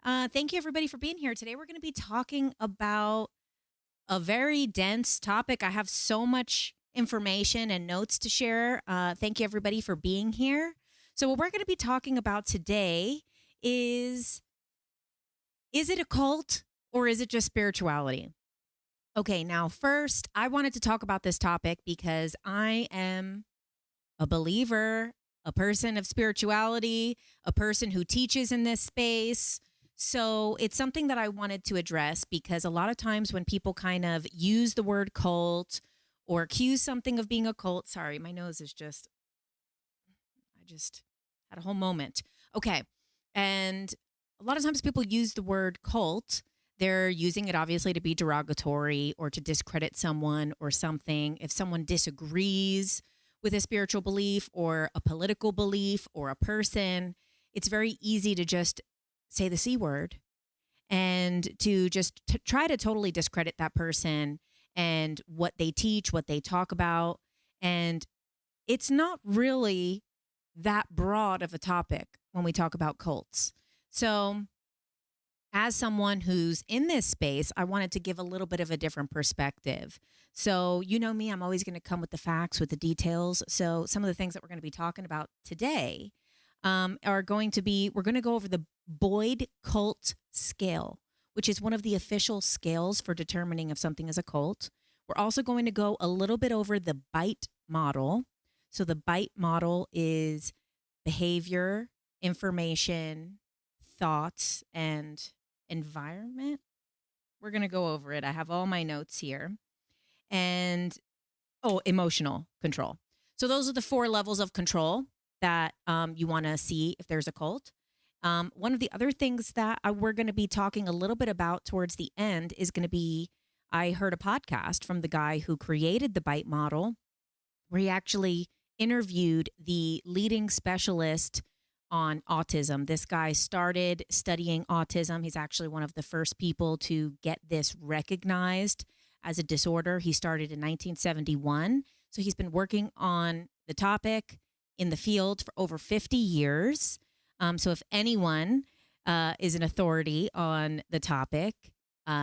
Hi. Thank you, everybody, for being here. Today, we're going to be talking about a very dense topic. I have so much information and notes to share. Thank you, everybody, for being here. So, what we're going to be talking about today is it a cult or is it just spirituality? Okay, now, first, I wanted to talk about this topic because I am a believer, a person of spirituality, a person who teaches in this space. So it's something that I wanted to address because a lot of times when people kind of use the word cult or accuse something of being a cult, sorry, my nose is just, I just had a whole moment. Okay. And a lot of times people use the word cult. They're using it obviously to be derogatory or to discredit someone or something. If someone disagrees with a spiritual belief or a political belief or a person, it's very easy to just say the C word and to just try to totally discredit that person and what they teach, what they talk about. And it's not really that broad of a topic when we talk about cults. So as someone who's in this space, I wanted to give a little bit of a different perspective. So, you know me, I'm always going to come with the facts, with the details. So, some of the things that we're going to be talking about today are going to be, we're going to go over the Boyd Cult Scale, which is one of the official scales for determining if something is a cult. We're also going to go a little bit over the BITE model. So, the BITE model is behavior, information, thoughts, and environment. We're going to go over it. I have all my notes here. And, emotional control. So those are the 4 levels of control that you want to see if there's a cult. One of the other things that we're going to be talking a little bit about towards the end is going to be, I heard a podcast from the guy who created the BITE model, where he actually interviewed the leading specialist on autism. This guy started studying autism. He's actually one of the first people to get this recognized as a disorder. He started in 1971. So he's been working on the topic in the field for over 50 years. So if anyone is an authority on the topic,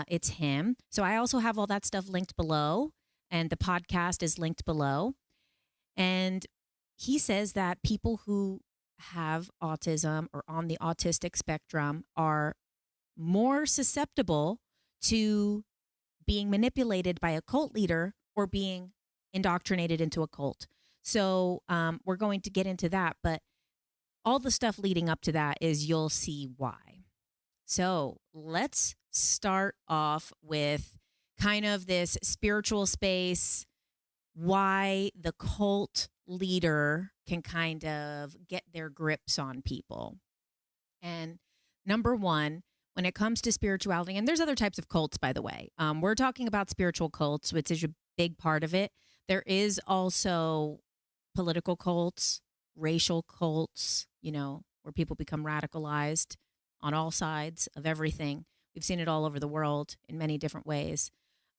it's him. So I also have all that stuff linked below, and the podcast is linked below. And he says that people who have autism or on the autistic spectrum are more susceptible to being manipulated by a cult leader or being indoctrinated into a cult. So we're going to get into that, but all the stuff leading up to that is you'll see why. So let's start off with kind of this spiritual space, why the cult leader can kind of get their grips on people. And number one, when it comes to spirituality, and there's other types of cults, by the way, we're talking about spiritual cults, which is a big part of it. There is also political cults, racial cults, where people become radicalized on all sides of everything. We've seen it all over the world in many different ways.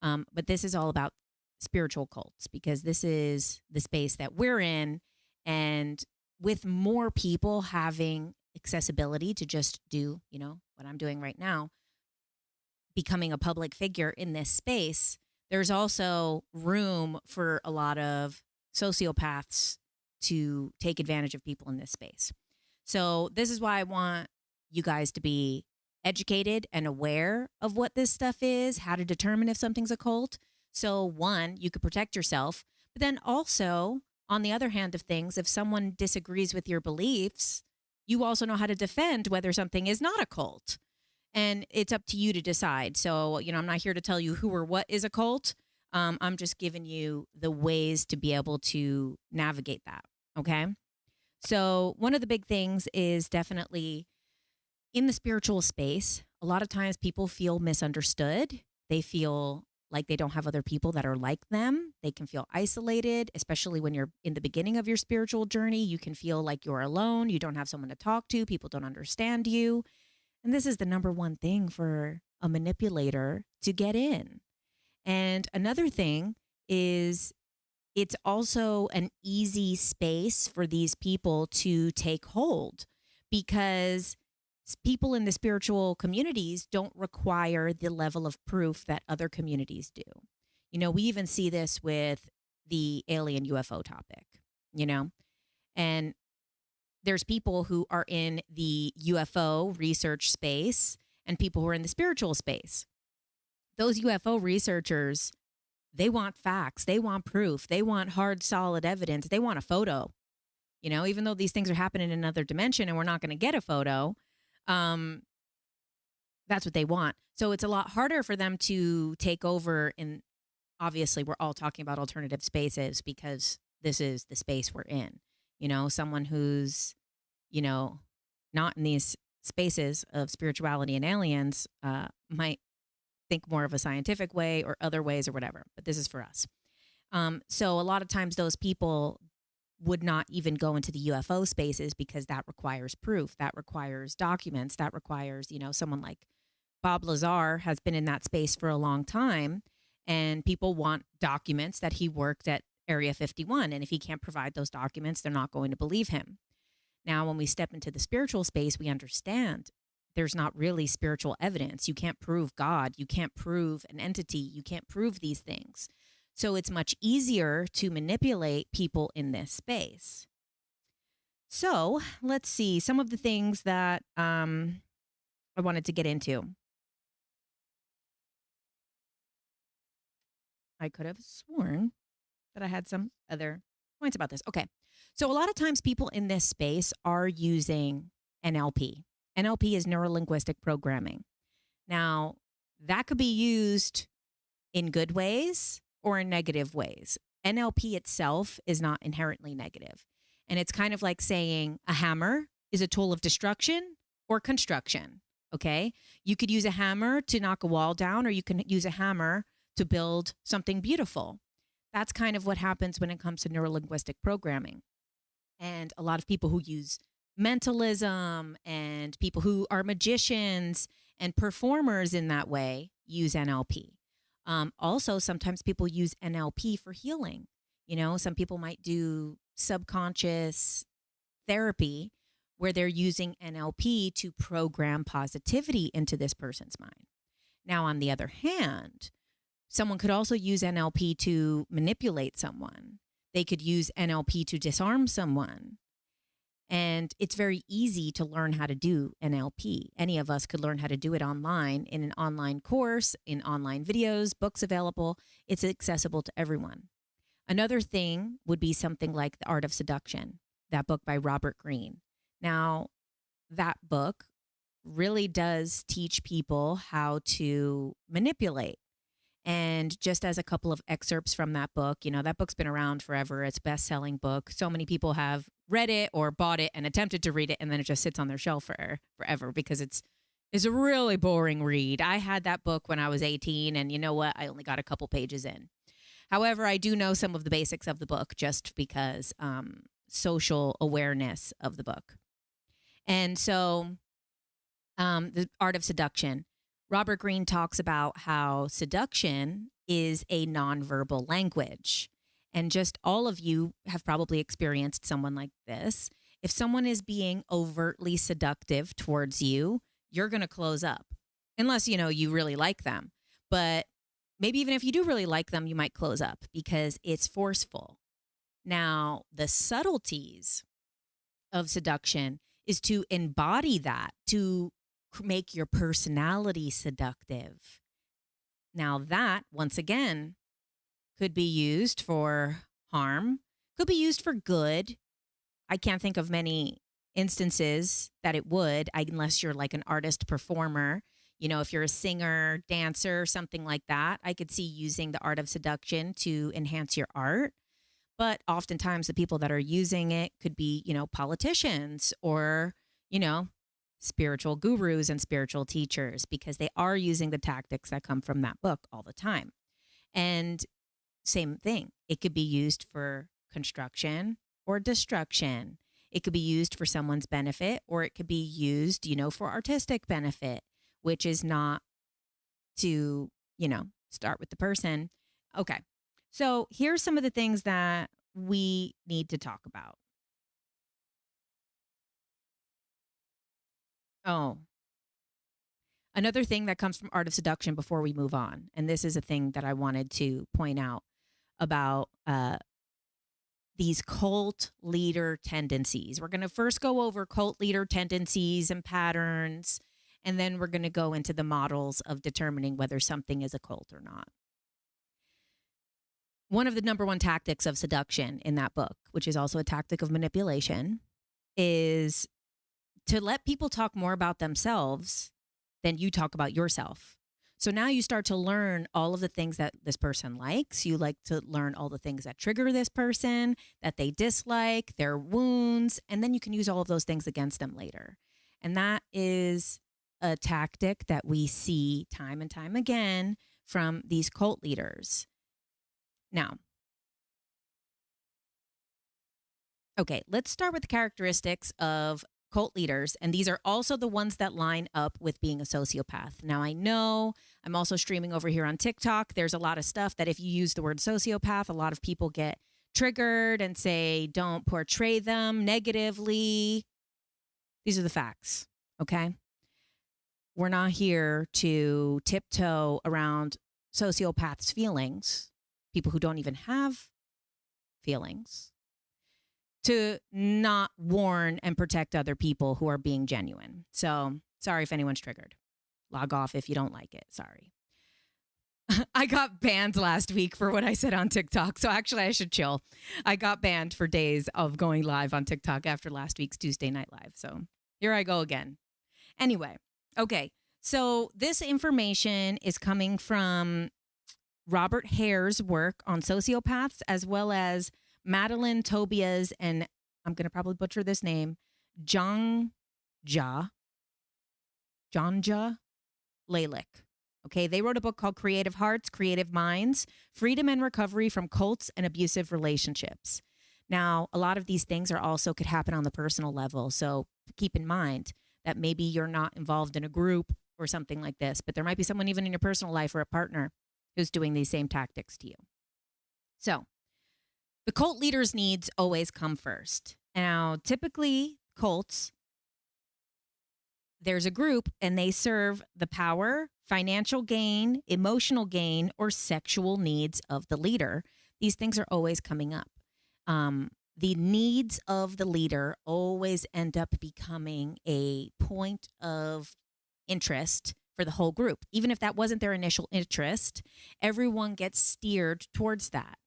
But this is all about spiritual cults because this is the space that we're in. And with more people having accessibility to just do, what I'm doing right now, becoming a public figure in this space, there's also room for a lot of sociopaths to take advantage of people in this space. So this is why I want you guys to be educated and aware of what this stuff is, how to determine if something's a cult. So one, you could protect yourself, but then also, on the other hand of things, if someone disagrees with your beliefs, you also know how to defend whether something is not a cult. And it's up to you to decide. So, I'm not here to tell you who or what is a cult. I'm just giving you the ways to be able to navigate that. Okay. So one of the big things is definitely in the spiritual space. A lot of times people feel misunderstood. They feel like they don't have other people that are like them. They can feel isolated, especially when you're in the beginning of your spiritual journey. You can feel like you're alone. You don't have someone to talk to. People don't understand you. And this is the number one thing for a manipulator to get in. And another thing is it's also an easy space for these people to take hold because people in the spiritual communities don't require the level of proof that other communities do. We even see this with the alien UFO topic, and there's people who are in the UFO research space and people who are in the spiritual space. Those UFO researchers, they want facts, they want proof, they want hard, solid evidence, they want a photo. Even though these things are happening in another dimension and we're not going to get a photo, that's what they want. So it's a lot harder for them to take over. And obviously, we're all talking about alternative spaces because this is the space we're in. Someone who's, not in these spaces of spirituality and aliens might think more of a scientific way or other ways or whatever. But this is for us. So a lot of times those people would not even go into the UFO spaces because that requires proof, that requires documents, that requires, someone like Bob Lazar has been in that space for a long time, and people want documents that he worked at Area 51. And if he can't provide those documents, they're not going to believe him. Now, when we step into the spiritual space, we understand there's not really spiritual evidence. You can't prove God. You can't prove an entity. You can't prove these things. So it's much easier to manipulate people in this space. So let's see some of the things that I wanted to get into. I could have sworn that I had some other points about this. Okay. So a lot of times people in this space are using NLP. NLP is neuro-linguistic programming. Now, that could be used in good ways or in negative ways. NLP itself is not inherently negative. And it's kind of like saying a hammer is a tool of destruction or construction, okay? You could use a hammer to knock a wall down, or you can use a hammer to build something beautiful. That's kind of what happens when it comes to neuro-linguistic programming. And a lot of people who use mentalism and people who are magicians and performers in that way use NLP. Also, sometimes people use NLP for healing. Some people might do subconscious therapy where they're using NLP to program positivity into this person's mind. Now, on the other hand, someone could also use NLP to manipulate someone. They could use NLP to disarm someone. And it's very easy to learn how to do NLP. Any of us could learn how to do it online in an online course, in online videos, books available. It's accessible to everyone. Another thing would be something like The Art of Seduction, that book by Robert Greene. Now, that book really does teach people how to manipulate. And just as a couple of excerpts from that book, that book's been around forever. It's a best-selling book. So many people have read it or bought it and attempted to read it, and then it just sits on their shelf forever because it's a really boring read. I had that book when I was 18, and you know what? I only got a couple pages in. However, I do know some of the basics of the book just because social awareness of the book. And so The Art of Seduction. Robert Greene talks about how seduction is a nonverbal language. And just all of you have probably experienced someone like this. If someone is being overtly seductive towards you, you're going to close up. Unless, you really like them. But maybe even if you do really like them, you might close up because it's forceful. Now, the subtleties of seduction is to embody that, to make your personality seductive. Now that, once again, could be used for harm, could be used for good. I can't think of many instances that it would, unless you're like an artist performer. If you're a singer, dancer, something like that, I could see using the art of seduction to enhance your art. But oftentimes the people that are using it could be, politicians or, spiritual gurus and spiritual teachers, because they are using the tactics that come from that book all the time. And same thing, it could be used for construction or destruction. It could be used for someone's benefit, or it could be used, for artistic benefit, which is not to, start with the person. Okay. So here's some of the things that we need to talk about. Oh, Another thing that comes from Art of Seduction before we move on, and this is a thing that I wanted to point out about these cult leader tendencies. We're going to first go over cult leader tendencies and patterns, and then we're going to go into the models of determining whether something is a cult or not. One of the number one tactics of seduction in that book, which is also a tactic of manipulation, is to let people talk more about themselves than you talk about yourself. So now you start to learn all of the things that this person likes. You like to learn all the things that trigger this person, that they dislike, their wounds, and then you can use all of those things against them later. And that is a tactic that we see time and time again from these cult leaders. Now, okay, let's start with the characteristics of cult leaders, and these are also the ones that line up with being a sociopath. Now, I know I'm also streaming over here on TikTok. There's a lot of stuff that if you use the word sociopath, a lot of people get triggered and say, don't portray them negatively. These are the facts, okay? We're not here to tiptoe around sociopaths' feelings, people who don't even have feelings, to not warn and protect other people who are being genuine. So sorry if anyone's triggered. Log off if you don't like it. Sorry. I got banned last week for what I said on TikTok. So actually I should chill. I got banned for days of going live on TikTok after last week's Tuesday Night Live. So here I go again. Anyway, okay. So this information is coming from Robert Hare's work on sociopaths, as well as Madeline Tobias and, I'm going to probably butcher this name, Jonja Lalick. Okay, they wrote a book called Creative Hearts, Creative Minds, Freedom and Recovery from Cults and Abusive Relationships. Now, a lot of these things are also could happen on the personal level. So keep in mind that maybe you're not involved in a group or something like this, but there might be someone even in your personal life or a partner who's doing these same tactics to you. So the cult leader's needs always come first. Now, typically, cults, there's a group and they serve the power, financial gain, emotional gain, or sexual needs of the leader. These things are always coming up. The needs of the leader always end up becoming a point of interest for the whole group. Even if that wasn't their initial interest, everyone gets steered towards that.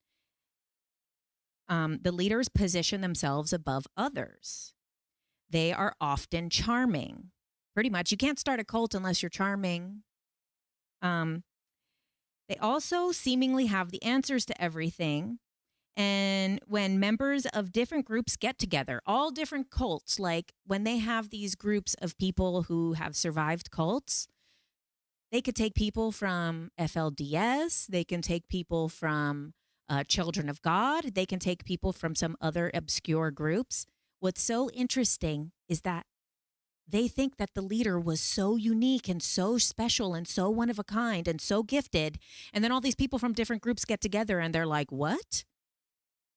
The leaders position themselves above others. They are often charming. Pretty much, you can't start a cult unless you're charming. They also seemingly have the answers to everything. And when members of different groups get together, all different cults, like when they have these groups of people who have survived cults, they could take people from FLDS, they can take people from Children of God, they can take people from some other obscure groups. What's so interesting is that they think that the leader was so unique and so special and so one of a kind and so gifted. And then all these people from different groups get together and they're like, what?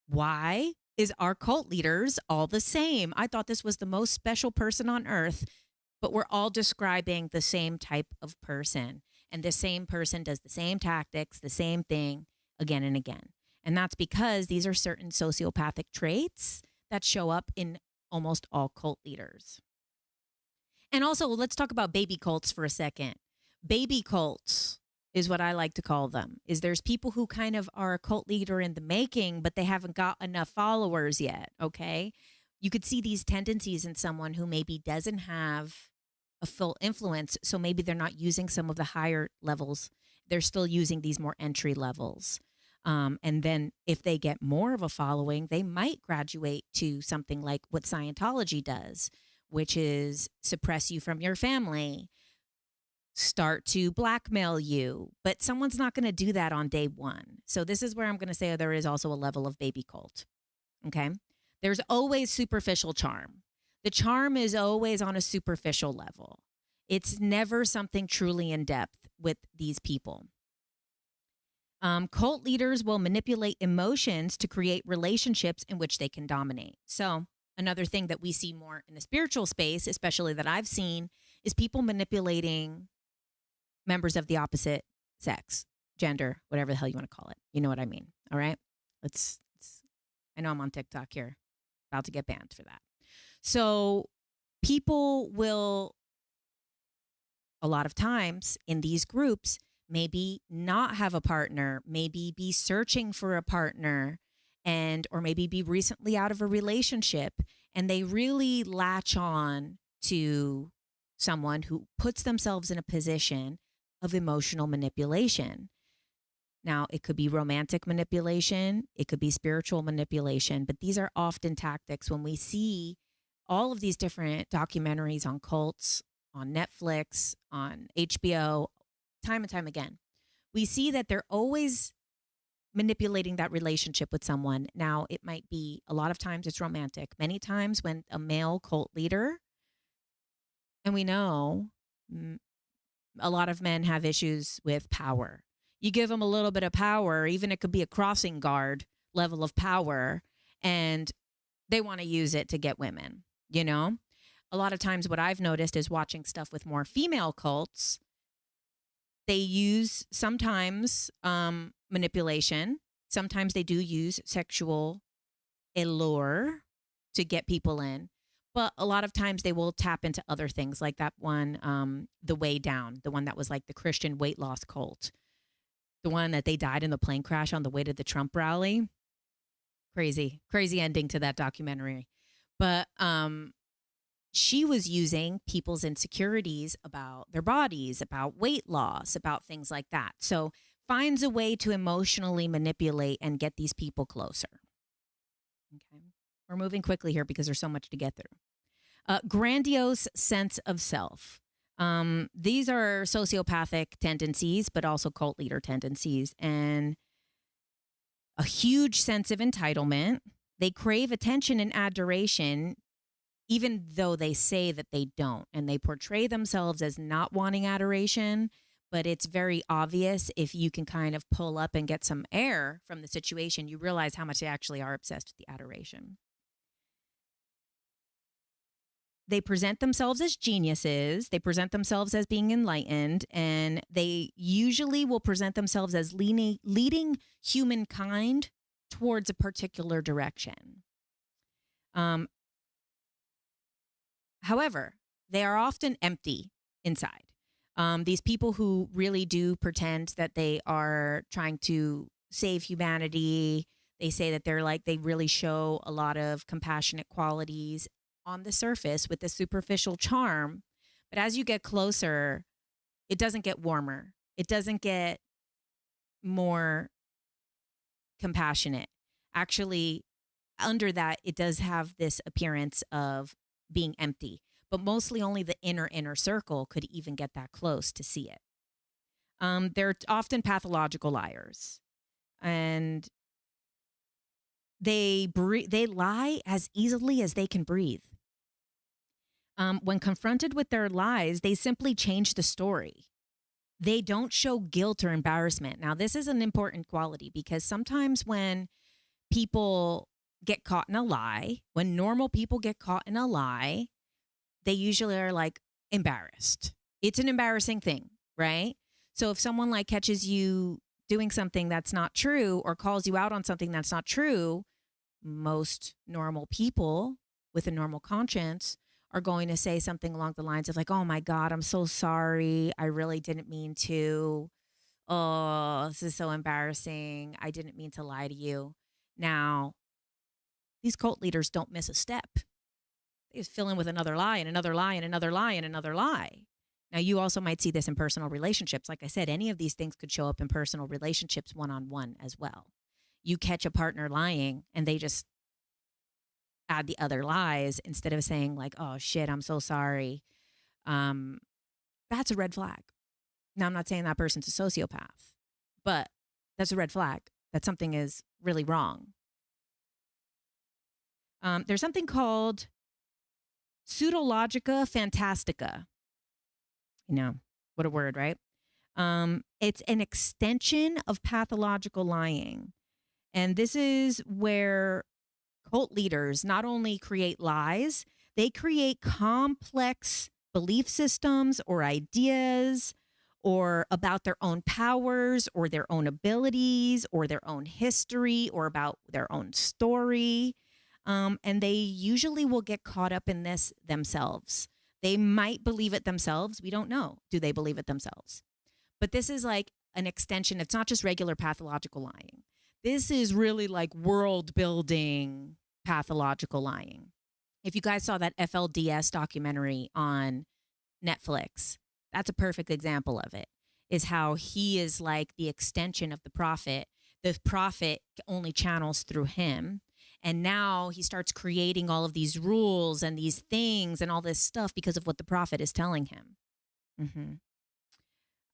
Why is our cult leaders all the same? I thought this was the most special person on earth, but we're all describing the same type of person. And the same person does the same tactics, the same thing again and again. And that's because these are certain sociopathic traits that show up in almost all cult leaders. And also, let's talk about baby cults for a second. Baby cults is what I like to call them. Is there's people who kind of are a cult leader in the making, but they haven't got enough followers yet, okay? You could see these tendencies in someone who maybe doesn't have a full influence, so maybe they're not using some of the higher levels. They're still using these more entry levels. And then if they get more of a following, they might graduate to something like what Scientology does, which is suppress you from your family, start to blackmail you. But someone's not going to do that on day one. So this is where I'm going to say there is also a level of baby cult. Okay? There's always superficial charm. The charm is always on a superficial level. It's never something truly in depth with these people. Cult leaders will manipulate emotions to create relationships in which they can dominate. So another thing that we see more in the spiritual space, especially that I've seen, is people manipulating members of the opposite sex, gender, whatever the hell you want to call it. You know what I mean? All right. I know I'm on TikTok here, about to get banned for that. So people will, a lot of times in these groups, maybe not have a partner, maybe be searching for a partner, or maybe be recently out of a relationship, and they really latch on to someone who puts themselves in a position of emotional manipulation. Now, it could be romantic manipulation, it could be spiritual manipulation, but these are often tactics when we see all of these different documentaries on cults, on Netflix, on HBO, time and time again. We see that they're always manipulating that relationship with someone. Now, it might be, a lot of times it's romantic. Many times when a male cult leader, and we know a lot of men have issues with power. You give them a little bit of power, even it could be a crossing guard level of power, and they want to use it to get women, you know? A lot of times what I've noticed is watching stuff with more female cults, they use sometimes manipulation. Sometimes they do use sexual allure to get people in. But a lot of times they will tap into other things like that one, The Way Down, the one that was like the Christian weight loss cult, the one that they died in the plane crash on the way to the Trump rally. Crazy ending to that documentary. But she was using people's insecurities about their bodies, about weight loss, about things like that. So finds a way to emotionally manipulate and get these people closer. Okay. We're moving quickly here because there's so much to get through. Grandiose sense of self. These are sociopathic tendencies, but also cult leader tendencies, and a huge sense of entitlement. They crave attention and adoration, even though they say that they don't, and they portray themselves as not wanting adoration, but it's very obvious if you can kind of pull up and get some air from the situation, you realize how much they actually are obsessed with the adoration. They present themselves as geniuses. They present themselves as being enlightened, and they usually will present themselves as leading humankind towards a particular direction. However, they are often empty inside. These people who really do pretend that they are trying to save humanity, they say that they really show a lot of compassionate qualities on the surface with the superficial charm. But as you get closer, it doesn't get warmer. It doesn't get more compassionate. Actually, under that, it does have this appearance of being empty, but mostly only the inner circle could even get that close to see it. They're often pathological liars, and they lie as easily as they can breathe. When confronted with their lies, they simply change the story. They don't show guilt or embarrassment. Now, this is an important quality because sometimes when people get caught in a lie, when normal people get caught in a lie, they usually are like embarrassed. It's an embarrassing thing, right? So if someone like catches you doing something that's not true or calls you out on something that's not true, most normal people with a normal conscience are going to say something along the lines of like, oh my God, I'm so sorry. I really didn't mean to. Oh, this is so embarrassing. I didn't mean to lie to you. Now, these cult leaders don't miss a step. They just fill in with another lie and another lie and another lie and another lie. Now, you also might see this in personal relationships. Like I said, any of these things could show up in personal relationships one-on-one as well. You catch a partner lying and they just add the other lies instead of saying like, oh shit, I'm so sorry. That's a red flag. Now, I'm not saying that person's a sociopath, but that's a red flag that something is really wrong. There's something called pseudologica fantastica. You know, what a word, right? It's an extension of pathological lying. And this is where cult leaders not only create lies, they create complex belief systems or ideas or about their own powers or their own abilities or their own history or about their own story. And they usually will get caught up in this themselves. They might believe it themselves. We don't know. Do they believe it themselves? But this is like an extension. It's not just regular pathological lying. This is really like world building pathological lying. If you guys saw that FLDS documentary on Netflix, that's a perfect example of it, is how he is like the extension of the prophet. The prophet only channels through him. And now he starts creating all of these rules and these things and all this stuff because of what the prophet is telling him.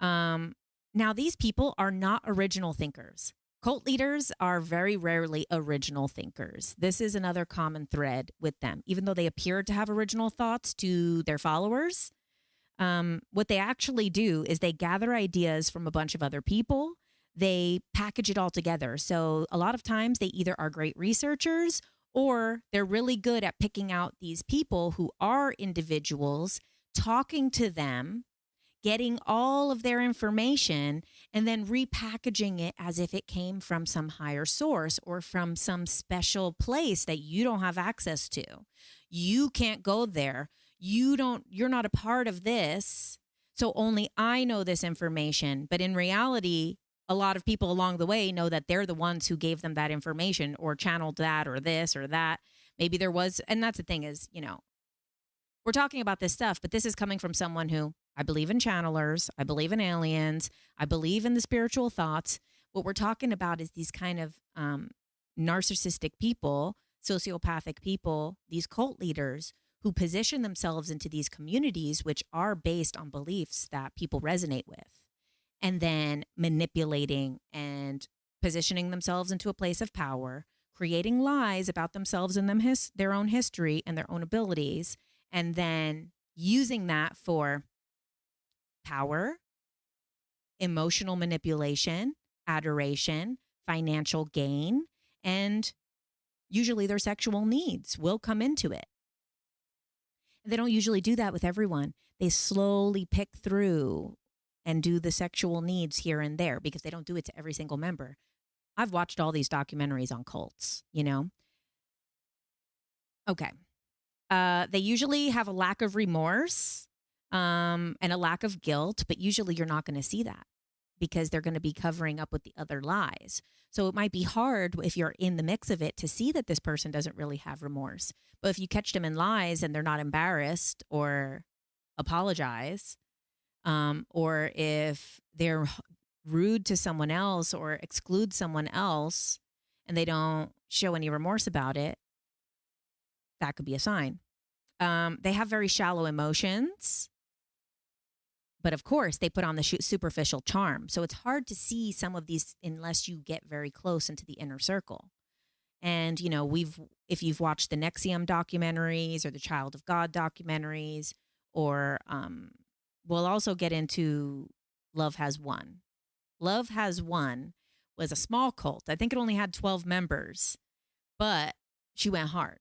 Now, these people are not original thinkers. Cult leaders are very rarely original thinkers. This is another common thread with them. Even though they appear to have original thoughts to their followers, what they actually do is they gather ideas from a bunch of other people. They package it all together. So a lot of times they either are great researchers or they're really good at picking out these people who are individuals, talking to them, getting all of their information, and then repackaging it as if it came from some higher source or from some special place that you don't have access to. You can't go there. You're not a part of this. So only I know this information. But in reality, a lot of people along the way know that they're the ones who gave them that information or channeled that or this or that. Maybe there was, and that's the thing is, we're talking about this stuff, but this is coming from someone who, I believe in channelers, I believe in aliens, I believe in the spiritual thoughts. What we're talking about is these kind of narcissistic people, sociopathic people, these cult leaders who position themselves into these communities which are based on beliefs that people resonate with, and then manipulating and positioning themselves into a place of power, creating lies about themselves and their own history and their own abilities, and then using that for power, emotional manipulation, adoration, financial gain, and usually their sexual needs will come into it. They don't usually do that with everyone. They slowly pick through and do the sexual needs here and there because they don't do it to every single member. I've watched all these documentaries on cults, Okay. They usually have a lack of remorse and a lack of guilt, but usually you're not going to see that because they're going to be covering up with the other lies. So it might be hard if you're in the mix of it to see that this person doesn't really have remorse. But if you catch them in lies and they're not embarrassed or apologize, or if they're rude to someone else or exclude someone else and they don't show any remorse about it, that could be a sign. They have very shallow emotions, but of course they put on the superficial charm. So it's hard to see some of these unless you get very close into the inner circle. And, if you've watched the NXIVM documentaries or the Child of God documentaries, or we'll also get into Love Has Won. Love Has Won was a small cult. I think it only had 12 members, but she went hard.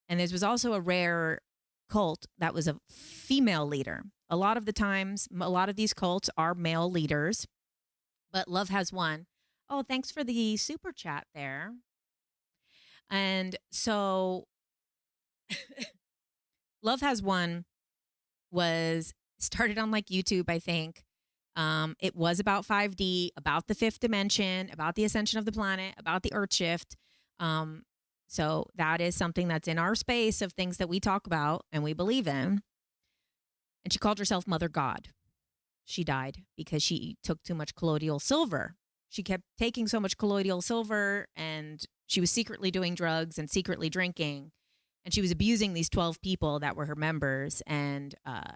And there was also a rare cult that was a female leader. A lot of the times, a lot of these cults are male leaders, but Love Has Won. Oh, thanks for the super chat there. And so Love Has Won was started on like YouTube, I think. It was about 5D, about the fifth dimension, about the ascension of the planet, about the earth shift. So that is something that's in our space of things that we talk about and we believe in. And she called herself Mother God. She died because she took too much colloidal silver. She kept taking so much colloidal silver and she was secretly doing drugs and secretly drinking. And she was abusing these 12 people that were her members. And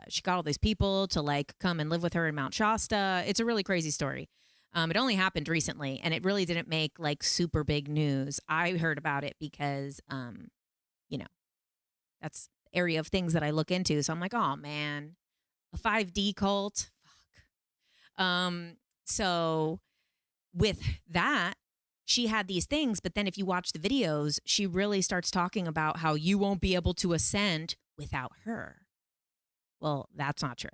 she got all these people to like come and live with her in Mount Shasta. It's a really crazy story. It only happened recently and it really didn't make like super big news. I heard about it because, that's the area of things that I look into. So I'm like, oh man, a 5D cult. Fuck. So with that, she had these things, but then if you watch the videos, she really starts talking about how you won't be able to ascend without her. Well, that's not true.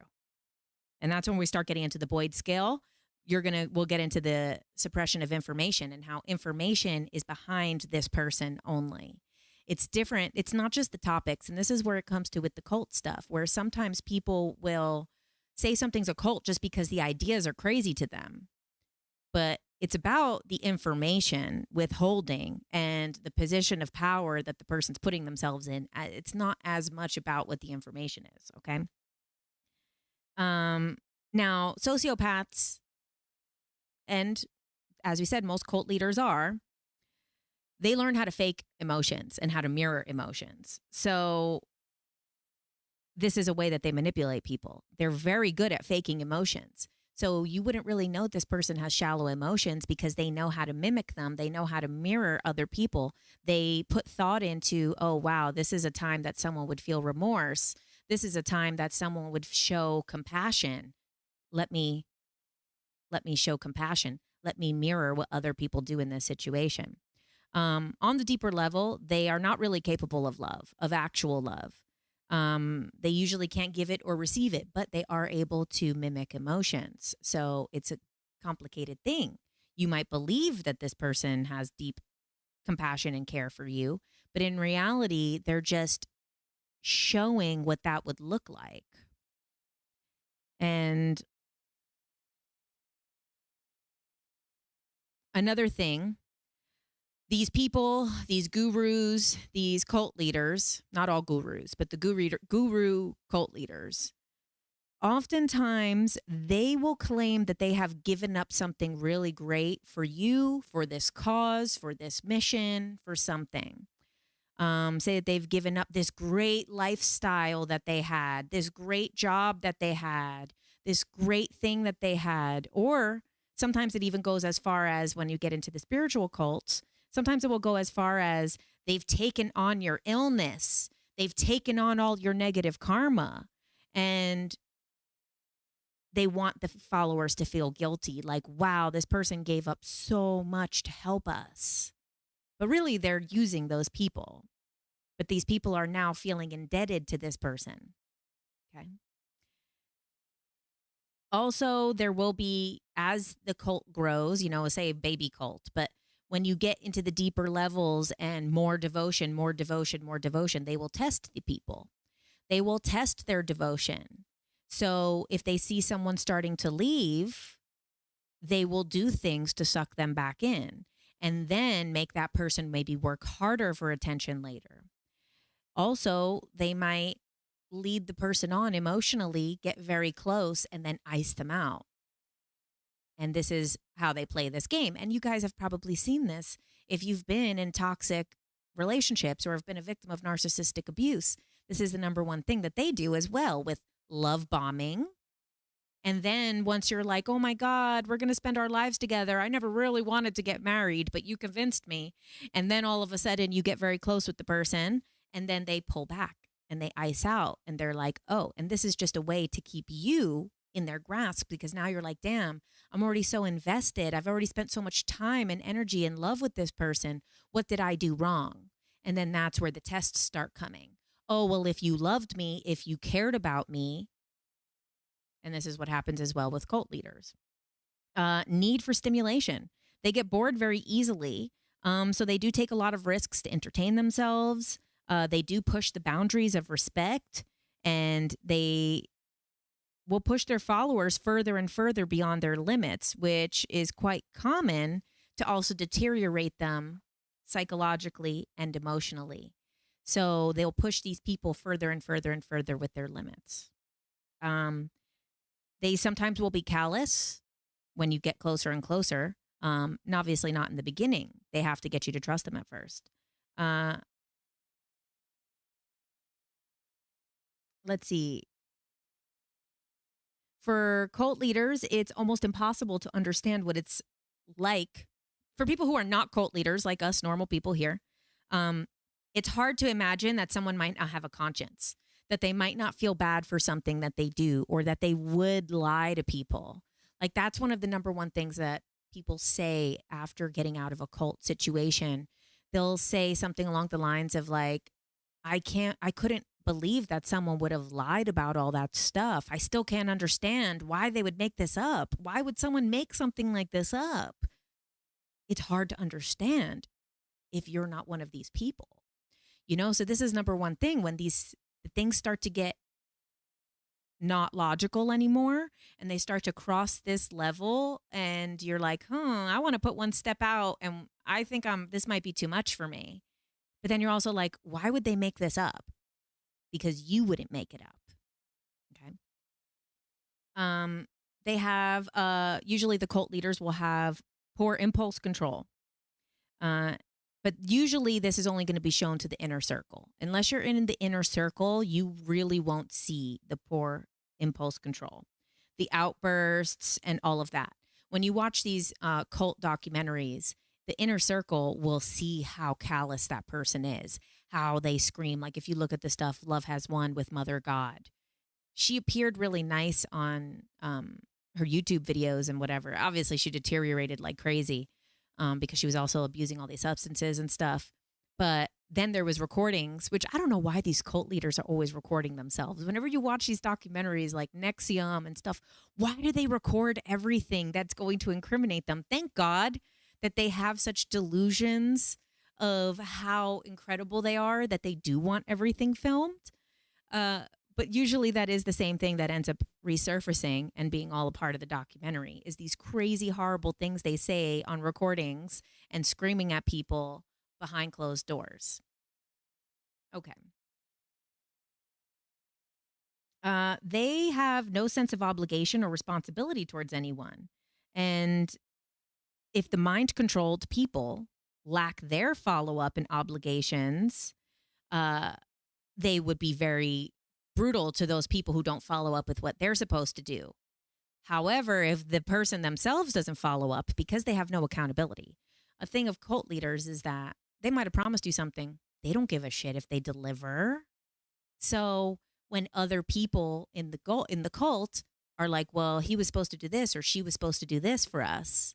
And that's when we start getting into the Boyd scale. We'll get into the suppression of information and how information is behind this person only. It's different. It's not just the topics. And this is where it comes to with the cult stuff, where sometimes people will say something's a cult just because the ideas are crazy to them. But it's about the information withholding and the position of power that the person's putting themselves in. It's not as much about what the information is, okay? Now, sociopaths, and as we said, most cult leaders they learn how to fake emotions and how to mirror emotions. So this is a way that they manipulate people. They're very good at faking emotions. So you wouldn't really know this person has shallow emotions because they know how to mimic them. They know how to mirror other people. They put thought into, oh, wow, this is a time that someone would feel remorse. This is a time that someone would show compassion. Let me show compassion. Let me mirror what other people do in this situation. On the deeper level, they are not really capable of love, of actual love. They usually can't give it or receive it, but they are able to mimic emotions. So it's a complicated thing. You might believe that this person has deep compassion and care for you, but in reality, they're just showing what that would look like. And another thing, these people, these gurus, these cult leaders, not all gurus, but the guru cult leaders, oftentimes they will claim that they have given up something really great for you, for this cause, for this mission, for something. Say that they've given up this great lifestyle that they had, this great job that they had, this great thing that they had. Or sometimes it even goes as far as when you get into the spiritual cults, sometimes it will go as far as they've taken on your illness. They've taken on all your negative karma. And they want the followers to feel guilty. Like, wow, this person gave up so much to help us. But really, they're using those people. But these people are now feeling indebted to this person. Okay. Also, there will be, as the cult grows, say a baby cult, but when you get into the deeper levels and more devotion, they will test the people. They will test their devotion. So if they see someone starting to leave, they will do things to suck them back in and then make that person maybe work harder for attention later. Also, they might lead the person on emotionally, get very close, and then ice them out. And this is how they play this game. And you guys have probably seen this if you've been in toxic relationships or have been a victim of narcissistic abuse. This is the number one thing that they do as well with love bombing. And then once you're like, oh my God, we're going to spend our lives together. I never really wanted to get married, but you convinced me. And then all of a sudden you get very close with the person and then they pull back and they ice out and they're like, oh, and this is just a way to keep you in their grasp because now you're like, damn, I'm already so invested. I've already spent so much time and energy and love with this person. What did I do wrong? And then that's where the tests start coming. Oh, well, if you loved me, if you cared about me, and this is what happens as well with cult leaders. Need for stimulation. They get bored very easily. So they do take a lot of risks to entertain themselves. They do push the boundaries of respect, and they will push their followers further and further beyond their limits, which is quite common to also deteriorate them psychologically and emotionally. So they'll push these people further and further and further with their limits. They sometimes will be callous when you get closer and closer. And obviously not in the beginning. They have to get you to trust them at first. Let's see. For cult leaders, it's almost impossible to understand what it's like. For people who are not cult leaders, like us normal people here, it's hard to imagine that someone might not have a conscience, that they might not feel bad for something that they do, or that they would lie to people. Like that's one of the number one things that people say after getting out of a cult situation. They'll say something along the lines of like, I couldn't believe that someone would have lied about all that stuff. I still can't understand why they would make this up. Why would someone make something like this up? It's hard to understand if you're not one of these people. So this is number one thing. When these things start to get not logical anymore and they start to cross this level and you're like, I want to put one step out and I think this might be too much for me. But then you're also like, why would they make this up? Because you wouldn't make it up. Okay. They have, usually the cult leaders will have poor impulse control. But usually this is only going to be shown to the inner circle. Unless you're in the inner circle, you really won't see the poor impulse control, the outbursts, and all of that. When you watch these cult documentaries, the inner circle will see how callous that person is, how they scream. Like if you look at the stuff, Love Has Won with Mother God, she appeared really nice on her YouTube videos and whatever. Obviously, she deteriorated like crazy because she was also abusing all these substances and stuff. But then there was recordings, which I don't know why these cult leaders are always recording themselves. Whenever you watch these documentaries like NXIVM and stuff, why do they record everything that's going to incriminate them? Thank God that they have such delusions of how incredible they are that they do want everything filmed. But usually that is the same thing that ends up resurfacing and being all a part of the documentary is these crazy, horrible things they say on recordings and screaming at people behind closed doors. Okay. They have no sense of obligation or responsibility towards anyone. And if the mind-controlled people lack their follow-up and obligations, they would be very brutal to those people who don't follow up with what they're supposed to do. However, if the person themselves doesn't follow up because they have no accountability, a thing of cult leaders is that they might have promised you something. They don't give a shit if they deliver. So when other people in the cult are like, well, he was supposed to do this or she was supposed to do this for us,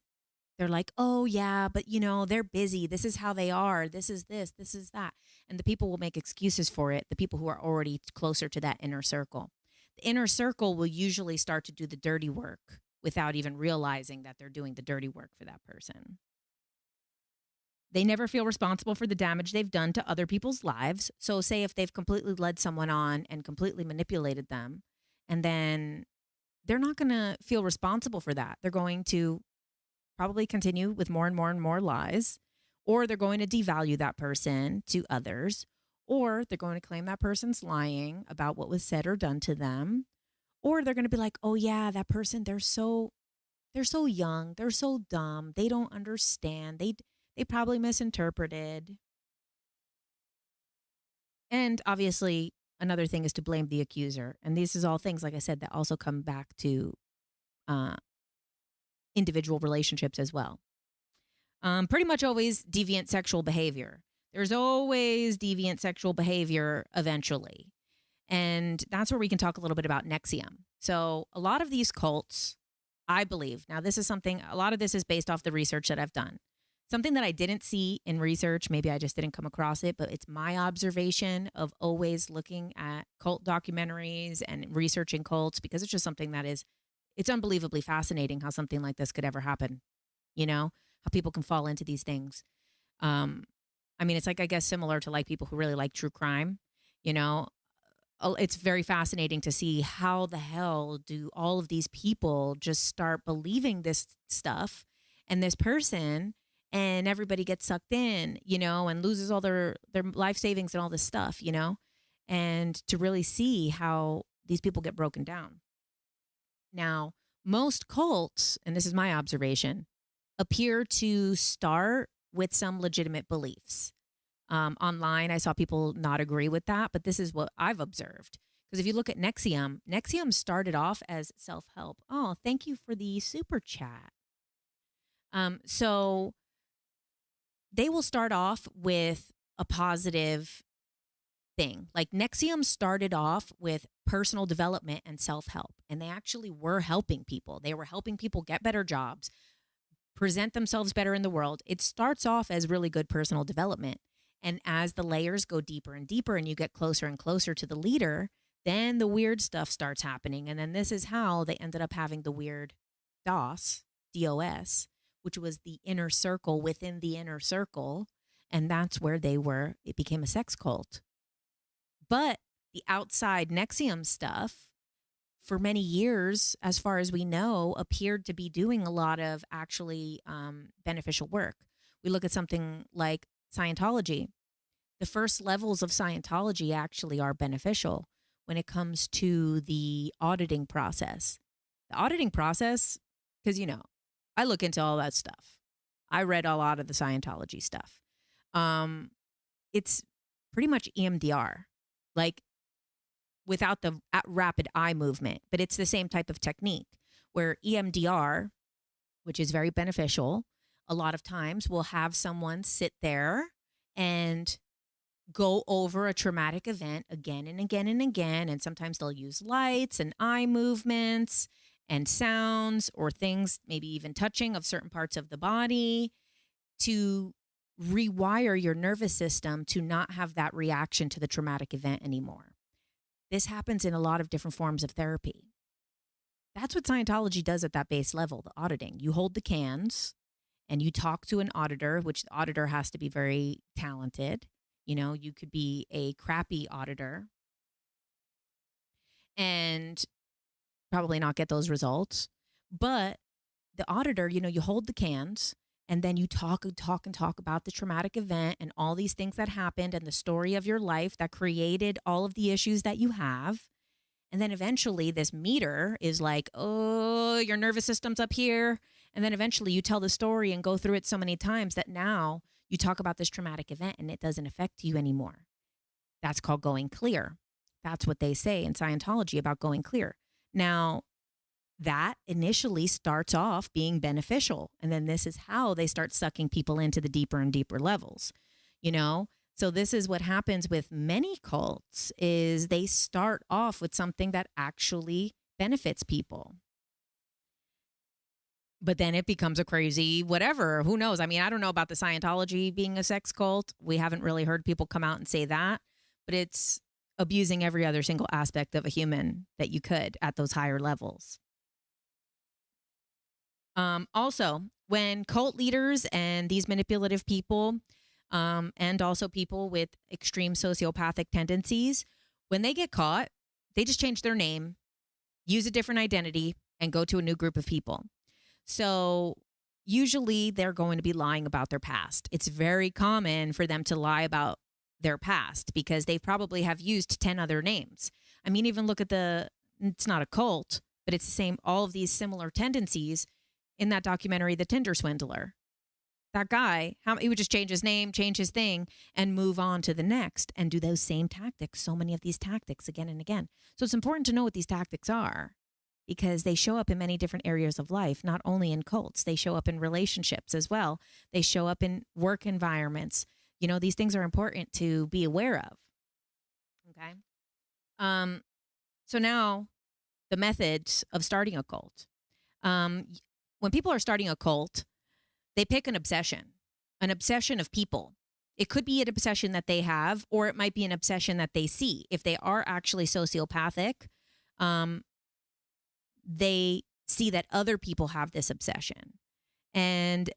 they're like, oh, yeah, but, they're busy. This is how they are. This is this. This is that. And the people will make excuses for it, the people who are already closer to that inner circle. The inner circle will usually start to do the dirty work without even realizing that they're doing the dirty work for that person. They never feel responsible for the damage they've done to other people's lives. So say if they've completely led someone on and completely manipulated them, and then they're not going to feel responsible for that. They're going to probably continue with more and more and more lies, or they're going to devalue that person to others, or they're going to claim that person's lying about what was said or done to them, or they're going to be like, oh yeah, that person, they're so young, they're so dumb, they don't understand, they probably misinterpreted. And obviously, another thing is to blame the accuser. And these is all things, like I said, that also come back to individual relationships as well. Pretty much always deviant sexual behavior. There's always deviant sexual behavior eventually. And that's where we can talk a little bit about NXIVM. So a lot of these cults, I believe, now this is something, a lot of this is based off the research that I've done. Something that I didn't see in research, maybe I just didn't come across it, but it's my observation of always looking at cult documentaries and researching cults, because it's just something that it's unbelievably fascinating how something like this could ever happen, how people can fall into these things. It's like, I guess, similar to like people who really like true crime, it's very fascinating to see how the hell do all of these people just start believing this stuff and this person, and everybody gets sucked in, and loses all their life savings and all this stuff, and to really see how these people get broken down. Now, most cults, and this is my observation, appear to start with some legitimate beliefs. Online, I saw people not agree with that, but this is what I've observed. Because if you look at NXIVM started off as self-help. Oh, thank you for the super chat. So they will start off with a positive thing. Like NXIVM started off with personal development and self-help, and they actually were helping people. They were helping people get better jobs, present themselves better in the world. It starts off as really good personal development. And as the layers go deeper and deeper and you get closer and closer to the leader, then the weird stuff starts happening. And then this is how they ended up having the weird DOS, which was the inner circle within the inner circle. And that's where it became a sex cult. But the outside NXIVM stuff, for many years, as far as we know, appeared to be doing a lot of actually beneficial work. We look at something like Scientology. The first levels of Scientology actually are beneficial when it comes to the auditing process. The auditing process, because, I look into all that stuff. I read a lot of the Scientology stuff. It's pretty much EMDR, like without the rapid eye movement, but it's the same type of technique where EMDR, which is very beneficial, a lot of times will have someone sit there and go over a traumatic event again and again and again. And sometimes they'll use lights and eye movements and sounds or things, maybe even touching of certain parts of the body to rewire your nervous system to not have that reaction to the traumatic event anymore. This happens in a lot of different forms of therapy. That's what Scientology does at that base level, the auditing. You hold the cans and you talk to an auditor, which the auditor has to be very talented. You could be a crappy auditor and probably not get those results. But the auditor, you hold the cans and then you talk about the traumatic event and all these things that happened and the story of your life that created all of the issues that you have. And then eventually this meter is like, oh, your nervous system's up here. And then eventually you tell the story and go through it so many times that now you talk about this traumatic event and it doesn't affect you anymore. That's called going clear. That's what they say in Scientology about going clear. Now, that initially starts off being beneficial. And then this is how they start sucking people into the deeper and deeper levels, So this is what happens with many cults is they start off with something that actually benefits people. But then it becomes a crazy whatever. Who knows? I mean, I don't know about the Scientology being a sex cult. We haven't really heard people come out and say that. But it's abusing every other single aspect of a human that you could at those higher levels. Also, when cult leaders and these manipulative people and also people with extreme sociopathic tendencies, when they get caught, they just change their name, use a different identity, and go to a new group of people. So usually they're going to be lying about their past. It's very common for them to lie about their past because they probably have used 10 other names. I mean, even look at it's not a cult, but it's the same, all of these similar tendencies in that documentary, The Tinder Swindler. That guy, he would just change his name, change his thing, and move on to the next and do those same tactics, so many of these tactics again and again. So it's important to know what these tactics are because they show up in many different areas of life, not only in cults. They show up in relationships as well. They show up in work environments. These things are important to be aware of. Okay. So now the methods of starting a cult. When people are starting a cult, they pick an obsession of people. It could be an obsession that they have, or it might be an obsession that they see. If they are actually sociopathic, they see that other people have this obsession. And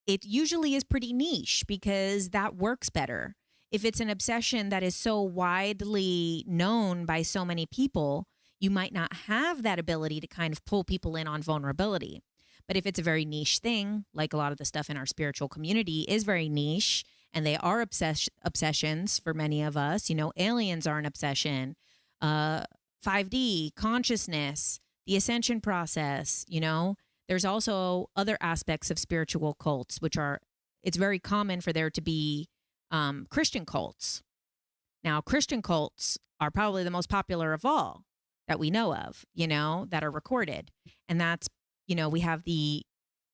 it usually is pretty niche because that works better. If it's an obsession that is so widely known by so many people, you might not have that ability to kind of pull people in on vulnerability. But if it's a very niche thing, like a lot of the stuff in our spiritual community is very niche, and they are obsessions for many of us, aliens are an obsession, 5D, consciousness, the Ascension process, There's also other aspects of spiritual cults, it's very common for there to be Christian cults. Now, Christian cults are probably the most popular of all that we know of, that are recorded. And that's, we have the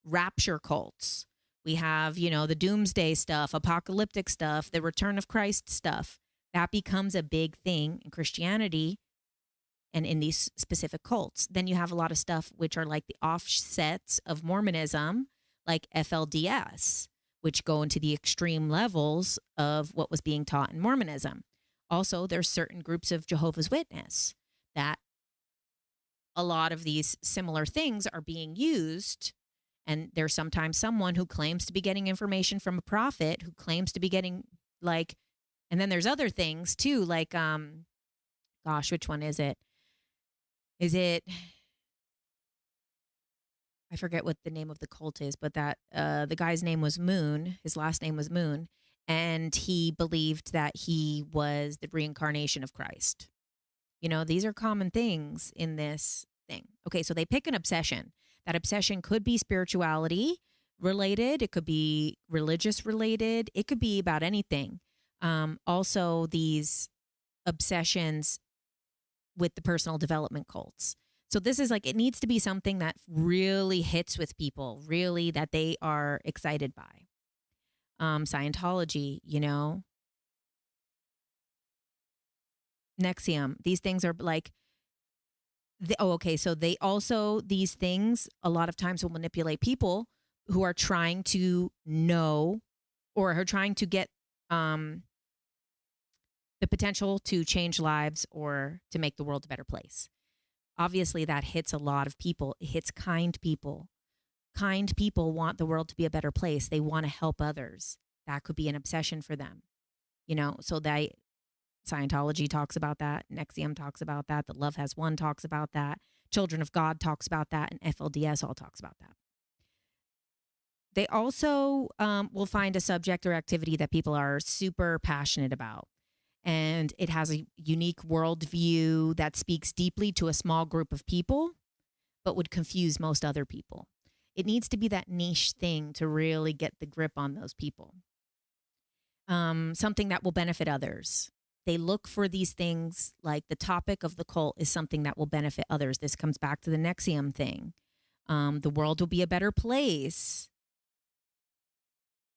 rapture cults. We have, the doomsday stuff, apocalyptic stuff, the return of Christ stuff. That becomes a big thing in Christianity and in these specific cults. Then you have a lot of stuff which are like the offsets of Mormonism, like FLDS, which go into the extreme levels of what was being taught in Mormonism. Also, there's certain groups of Jehovah's Witness that a lot of these similar things are being used. And there's sometimes someone who claims to be getting information from a prophet, who claims to be getting and then there's other things too, gosh, which one is it? Is it, I forget what the name of the cult is, but that the guy's name was Moon. His last name was Moon. And he believed that he was the reincarnation of Christ. You know, these are common things in this thing. Okay, so they pick an obsession. That obsession could be spirituality related. It could be religious related. It could be about anything. Also, these obsessions with the personal development cults. So this is it needs to be something that really hits with people, really that they are excited by. Scientology, NXIVM. These things are so they also, these things a lot of times will manipulate people who are trying to know or are trying to get the potential to change lives or to make the world a better place. Obviously, that hits a lot of people. It hits kind people. Kind people want the world to be a better place. They want to help others. That could be an obsession for them. So Scientology talks about that. NXIVM talks about that. The Love Has Won talks about that. Children of God talks about that. And FLDS all talks about that. They also will find a subject or activity that people are super passionate about. And it has a unique worldview that speaks deeply to a small group of people, but would confuse most other people. It needs to be that niche thing to really get the grip on those people. Something that will benefit others. They look for these things, like the topic of the cult is something that will benefit others. This comes back to the NXIVM thing. The world will be a better place.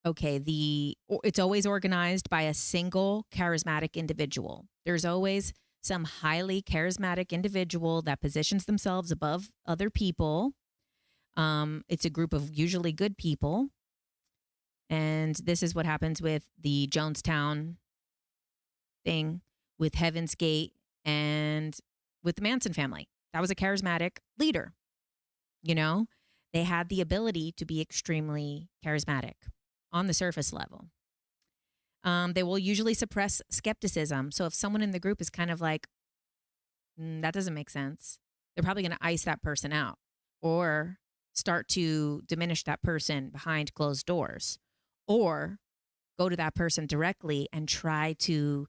Okay, it's always organized by a single charismatic individual. There's always some highly charismatic individual that positions themselves above other people. It's a group of usually good people. And this is what happens with the Jonestown thing, with Heaven's Gate, and with the Manson family. That was a charismatic leader. They had the ability to be extremely charismatic on the surface level. They will usually suppress skepticism. So if someone in the group is kind of that doesn't make sense, they're probably going to ice that person out or start to diminish that person behind closed doors, or go to that person directly and try to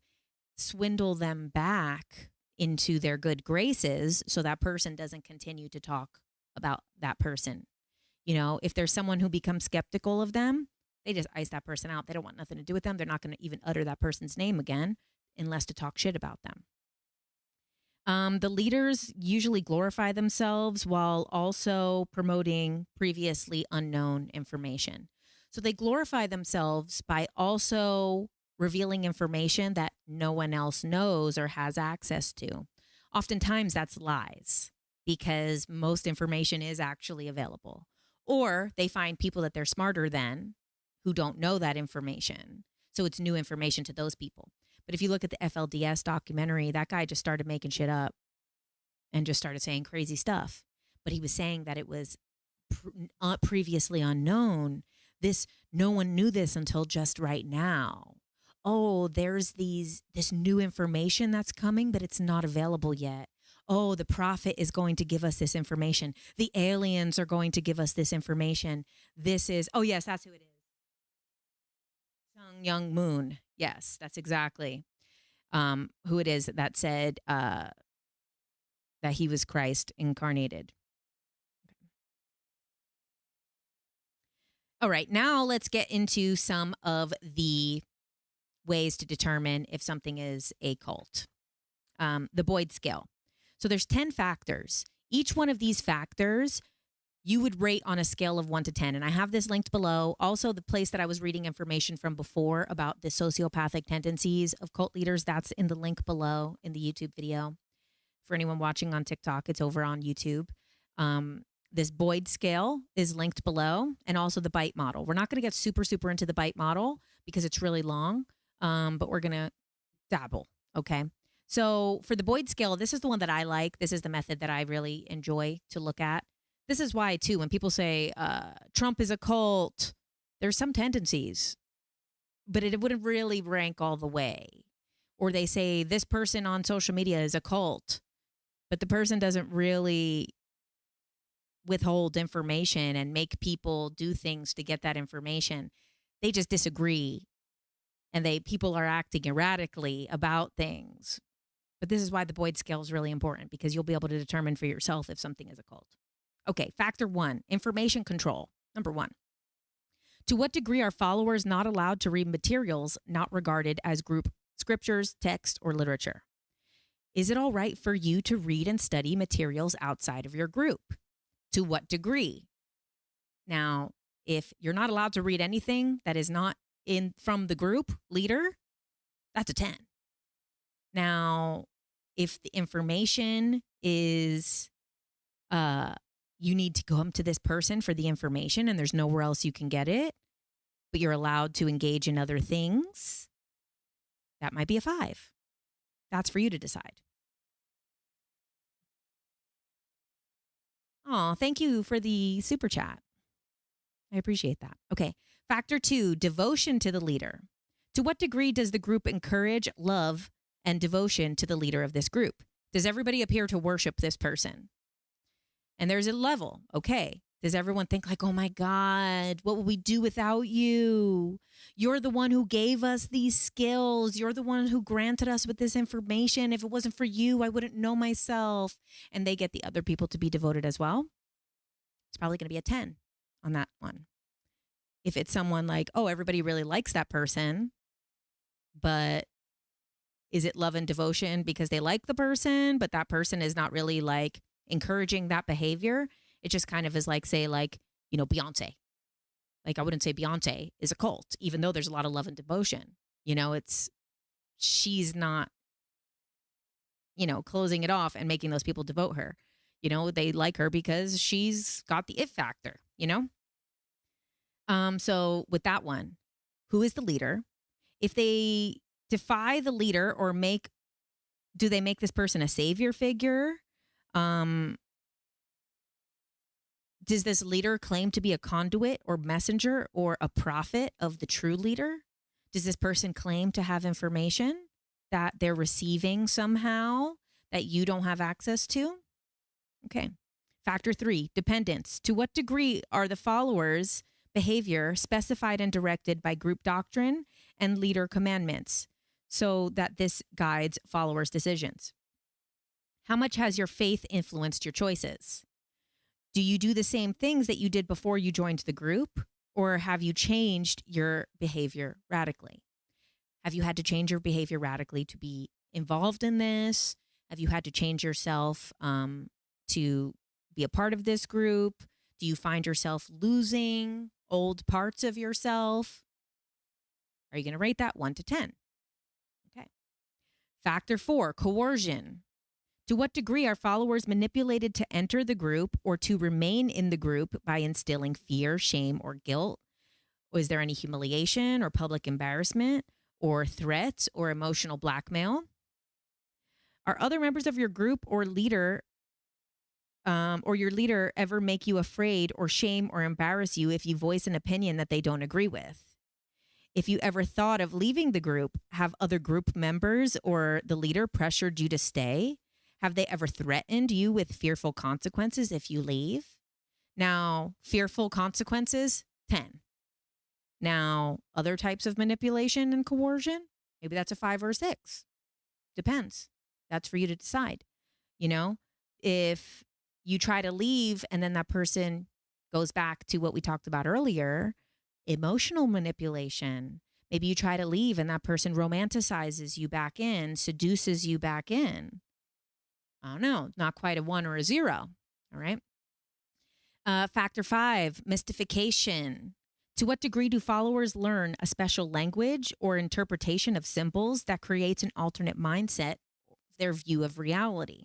swindle them back into their good graces so that person doesn't continue to talk about that person. If there's someone who becomes skeptical of them, they just ice that person out. They don't want nothing to do with them. They're not going to even utter that person's name again unless to talk shit about them. The leaders usually glorify themselves while also promoting previously unknown information. So they glorify themselves by also revealing information that no one else knows or has access to. Oftentimes that's lies, because most information is actually available. Or they find people that they're smarter than who don't know that information. So it's new information to those people. But if you look at the FLDS documentary, that guy just started making shit up and just started saying crazy stuff. But he was saying that it was previously unknown. No one knew this until just right now. Oh, there's this new information that's coming, but it's not available yet. Oh, the prophet is going to give us this information. The aliens are going to give us this information. Oh yes, that's who it is. Young Moon. Yes, that's exactly who it is that said that he was Christ incarnated. Okay. All right, now let's get into some of the ways to determine if something is a cult. The Boyd scale. So there's 10 factors. Each one of these factors you would rate on a scale of 1 to 10. And I have this linked below. Also, the place that I was reading information from before about the sociopathic tendencies of cult leaders, that's in the link below in the YouTube video. For anyone watching on TikTok, it's over on YouTube. This Boyd scale is linked below, and also the bite model. We're not going to get super into the bite model because it's really long, but we're going to dabble, okay? So for the Boyd scale, this is the one that I like. This is the method that I really enjoy to look at. This is why, too, when people say Trump is a cult, there's some tendencies, but it wouldn't really rank all the way. Or they say this person on social media is a cult, but the person doesn't really withhold information and make people do things to get that information. They just disagree, and people are acting erratically about things. But this is why the Boyd scale is really important, because you'll be able to determine for yourself if something is a cult. Okay, factor 1, information control. Number 1. To what degree are followers not allowed to read materials not regarded as group scriptures, text, or literature? Is it all right for you to read and study materials outside of your group? To what degree? Now, if you're not allowed to read anything that is not from the group leader, that's a 10. Now, if the information is you need to come to this person for the information and there's nowhere else you can get it, but you're allowed to engage in other things, that might be a 5. That's for you to decide. Oh, thank you for the super chat. I appreciate that. Okay. Factor 2, devotion to the leader. To what degree does the group encourage love and devotion to the leader of this group? Does everybody appear to worship this person? And there's a level. Okay. Does everyone think like, oh my God, what will we do without you? You're the one who gave us these skills. You're the one who granted us with this information. If it wasn't for you, I wouldn't know myself. And they get the other people to be devoted as well. It's probably going to be a 10 on that one. If it's someone like, oh, everybody really likes that person, but is it love and devotion because they like the person, but that person is not really like encouraging that behavior? It just kind of is like, say, like, you know, Beyonce. Like, I wouldn't say Beyonce is a cult, even though there's a lot of love and devotion. You know, she's not, you know, closing it off and making those people devote her. You know, they like her because she's got the it factor, you know? So with that one, who is the leader? If they defy the leader or do they make this person a savior figure? Does this leader claim to be a conduit or messenger or a prophet of the true leader? Does this person claim to have information that they're receiving somehow that you don't have access to? Okay. Factor 3, dependence. To what degree are the followers' behavior specified and directed by group doctrine and leader commandments so that this guides followers' decisions? How much has your faith influenced your choices? Do you do the same things that you did before you joined the group, or have you changed your behavior radically? Have you had to change your behavior radically to be involved in this? Have you had to change yourself to be a part of this group? Do you find yourself losing old parts of yourself? Are you going to rate that 1 to 10? Okay. Factor 4, coercion. To what degree are followers manipulated to enter the group or to remain in the group by instilling fear, shame, or guilt? Is there any humiliation or public embarrassment or threats or emotional blackmail? Are other members of your group or leader or your leader ever make you afraid or shame or embarrass you if you voice an opinion that they don't agree with? If you ever thought of leaving the group, have other group members or the leader pressured you to stay? Have they ever threatened you with fearful consequences if you leave? Now, fearful consequences, 10. Now, other types of manipulation and coercion, maybe that's a 5 or a 6. Depends. That's for you to decide. You know, if you try to leave and then that person goes back to what we talked about earlier, emotional manipulation. Maybe you try to leave and that person romanticizes you back in, seduces you back in. I don't know, not quite a 1 or a 0. All right. Factor 5, mystification. To what degree do followers learn a special language or interpretation of symbols that creates an alternate mindset, their view of reality?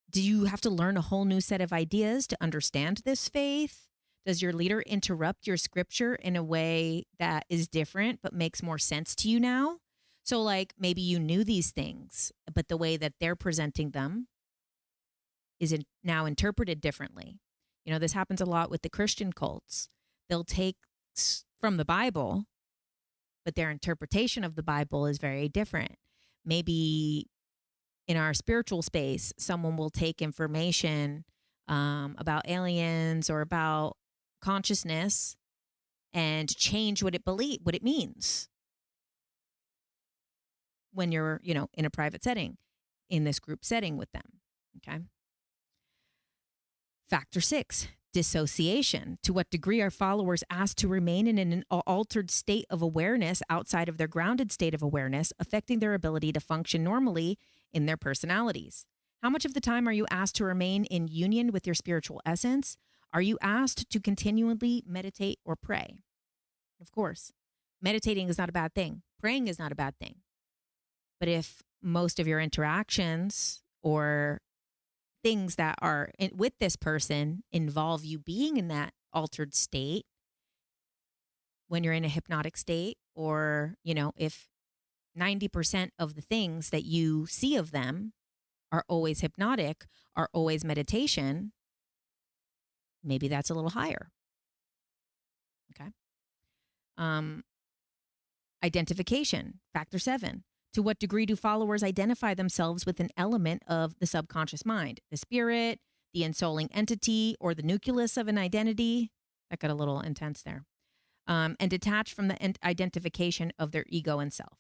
Do you have to learn a whole new set of ideas to understand this faith? Does your leader interrupt your scripture in a way that is different but makes more sense to you now? So, like, maybe you knew these things, but the way that they're presenting them is now interpreted differently. You know, this happens a lot with the Christian cults. They'll take from the Bible, but their interpretation of the Bible is very different. Maybe in our spiritual space, someone will take information about aliens or about consciousness and change what it means when you're, you know, in a private setting, in this group setting with them. Okay. Factor 6, dissociation. To what degree are followers asked to remain in an altered state of awareness outside of their grounded state of awareness, affecting their ability to function normally in their personalities? How much of the time are you asked to remain in union with your spiritual essence? Are you asked to continually meditate or pray? Of course, meditating is not a bad thing. Praying is not a bad thing. But if most of your interactions or things that are with this person involve you being in that altered state when you're in a hypnotic state, or, you know, if 90% of the things that you see of them are always hypnotic, are always meditation, maybe that's a little higher. Okay. Identification, factor 7. To what degree do followers identify themselves with an element of the subconscious mind, the spirit, the ensouling entity, or the nucleus of an identity? That got a little intense there. And detach from the identification of their ego and self.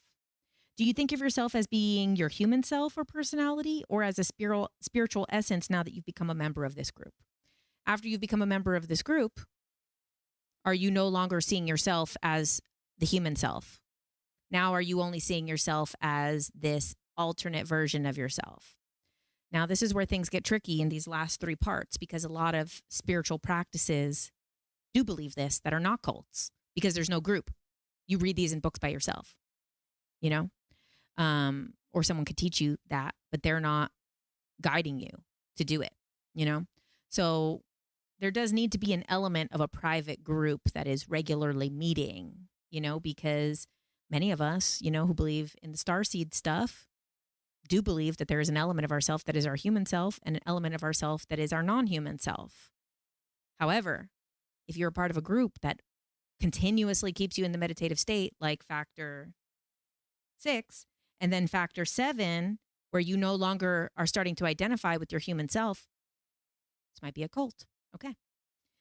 Do you think of yourself as being your human self or personality, or as a spiritual essence now that you've become a member of this group? After you've become a member of this group, are you no longer seeing yourself as the human self? Now, are you only seeing yourself as this alternate version of yourself? Now, this is where things get tricky in these last 3 parts, because a lot of spiritual practices do believe this that are not cults, because there's no group. You read these in books by yourself, you know, or someone could teach you that, but they're not guiding you to do it, you know? So there does need to be an element of a private group that is regularly meeting, you know, because many of us, you know, who believe in the starseed stuff do believe that there is an element of ourself that is our human self and an element of ourself that is our non-human self. However, if you're a part of a group that continuously keeps you in the meditative state, like factor 6, and then factor 7, where you no longer are starting to identify with your human self, this might be a cult. Okay.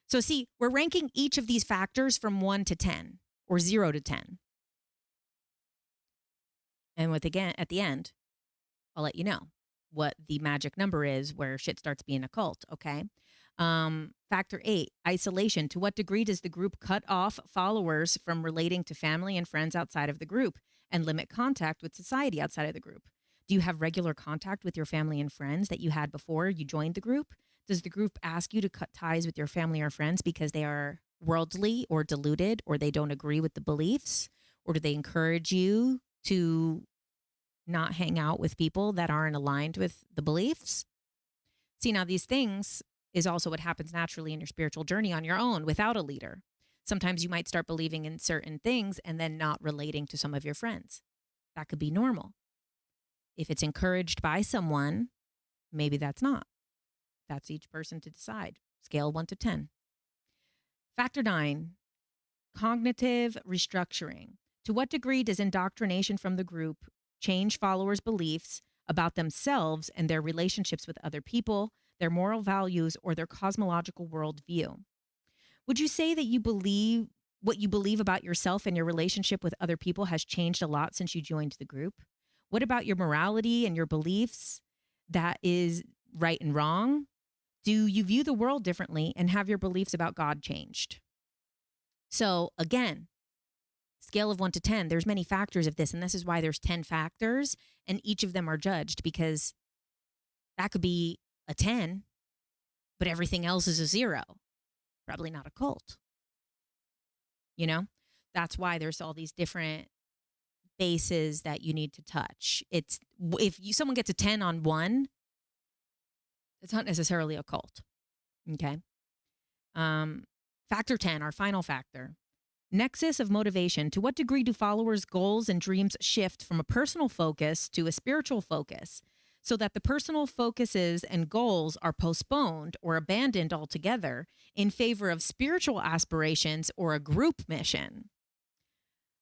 So see, we're ranking each of these factors from 1 to 10 or 0 to 10. And at the end, I'll let you know what the magic number is where shit starts being a cult, okay? Factor 8, isolation. To what degree does the group cut off followers from relating to family and friends outside of the group and limit contact with society outside of the group? Do you have regular contact with your family and friends that you had before you joined the group? Does the group ask you to cut ties with your family or friends because they are worldly or deluded, or they don't agree with the beliefs? Or do they encourage you to not hang out with people that aren't aligned with the beliefs? See, now these things is also what happens naturally in your spiritual journey on your own without a leader. Sometimes you might start believing in certain things and then not relating to some of your friends. That could be normal. If it's encouraged by someone, maybe that's not. That's each person to decide. Scale 1 to 10. Factor 9, cognitive restructuring. To what degree does indoctrination from the group change followers' beliefs about themselves and their relationships with other people, their moral values, or their cosmological worldview? Would you say that what you believe about yourself and your relationship with other people has changed a lot since you joined the group? What about your morality and your beliefs that is right and wrong? Do you view the world differently, and have your beliefs about God changed? So again, scale of 1 to 10, there's many factors of this, and this is why there's 10 factors, and each of them are judged, because that could be a 10, but everything else is a 0. Probably not a cult. You know, that's why there's all these different bases that you need to touch. It's if someone gets a 10 on one, It's not necessarily a cult. Okay. Factor 10, our final factor. Nexus of motivation. To what degree do followers' goals and dreams shift from a personal focus to a spiritual focus so that the personal focuses and goals are postponed or abandoned altogether in favor of spiritual aspirations or a group mission?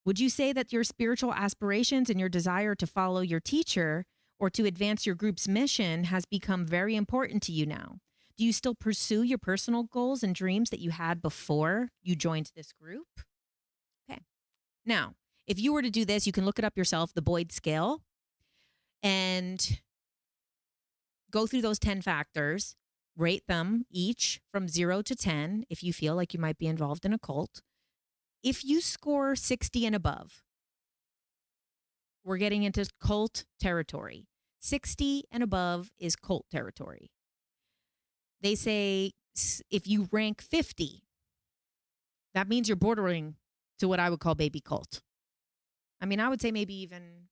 Would you say that your spiritual aspirations and your desire to follow your teacher or to advance your group's mission has become very important to you now? Do you still pursue your personal goals and dreams that you had before you joined this group? Okay. Now, if you were to do this, you can look it up yourself, the Boyd scale, and go through those 10 factors, rate them each from 0 to 10 if you feel like you might be involved in a cult. If you score 60 and above, we're getting into cult territory. 60 and above is cult territory. They say if you rank 50, that means you're bordering to what I would call baby cult. I mean, I would say maybe even,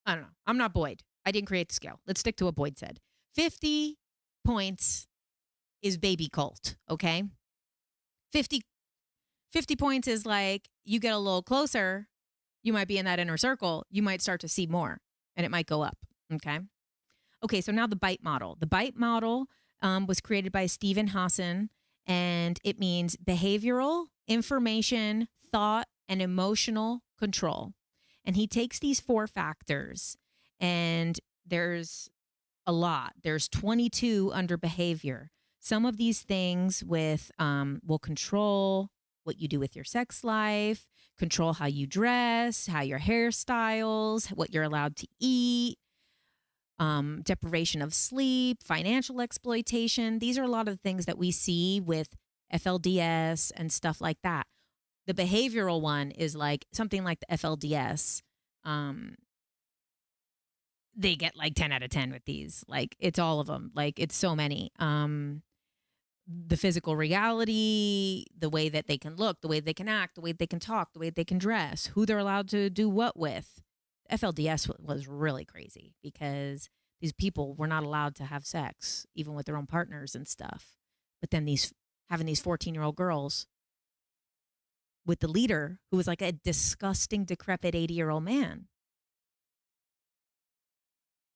I don't know. I'm not Boyd. I didn't create the scale. Let's stick to what Boyd said. 50 points is baby cult, okay? 50 points is like you get a little closer, you might be in that inner circle, you might start to see more, and it might go up, okay? Okay, so now the BITE model. The BITE model was created by Stephen Hassan, and it means behavioral, information, thought, and emotional control. And he takes these 4 factors, and there's a lot. There's 22 under behavior. Some of these things will control what you do with your sex life, control how you dress, how your hairstyles, what you're allowed to eat, deprivation of sleep, financial exploitation. These are a lot of the things that we see with FLDS and stuff like that. The behavioral one is like something like the FLDS. They get like 10 out of 10 with these. Like it's all of them. Like it's so many. The physical reality, the way that they can look, the way they can act, the way they can talk, the way they can dress, who they're allowed to do what with. FLDS was really crazy because these people were not allowed to have sex, even with their own partners and stuff. But then having these 14-year-old girls with the leader who was like a disgusting, decrepit 80-year-old man.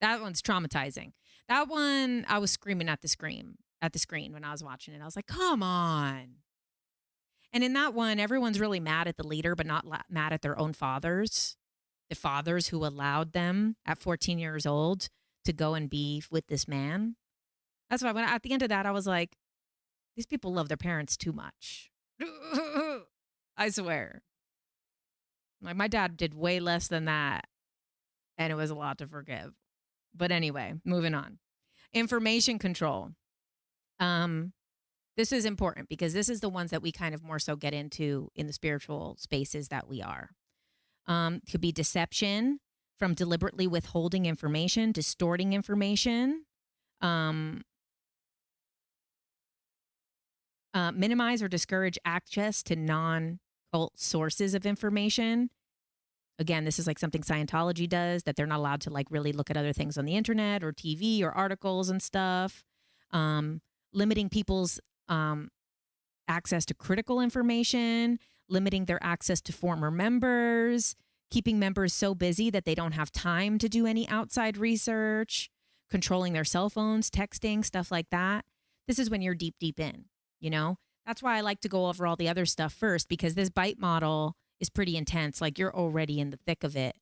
That one's traumatizing. That one, I was screaming at the screen when I was watching it. I was like, come on. And in that one, everyone's really mad at the leader, but not mad at their own fathers. The fathers who allowed them at 14 years old to go and be with this man. That's why at the end of that, I was like, these people love their parents too much. I swear. Like my dad did way less than that. And it was a lot to forgive. But anyway, moving on. Information control. This is important because this is the ones that we kind of more so get into in the spiritual spaces that we are. Could be deception from deliberately withholding information, distorting information, minimize or discourage access to non-cult sources of information. Again, this is like something Scientology does, that they're not allowed to like really look at other things on the internet or TV or articles and stuff. Limiting people's access to critical information, limiting their access to former members, keeping members so busy that they don't have time to do any outside research, controlling their cell phones, texting, stuff like that. This is when you're deep, deep in, you know? That's why I like to go over all the other stuff first, because this BITE model is pretty intense. Like you're already in the thick of it.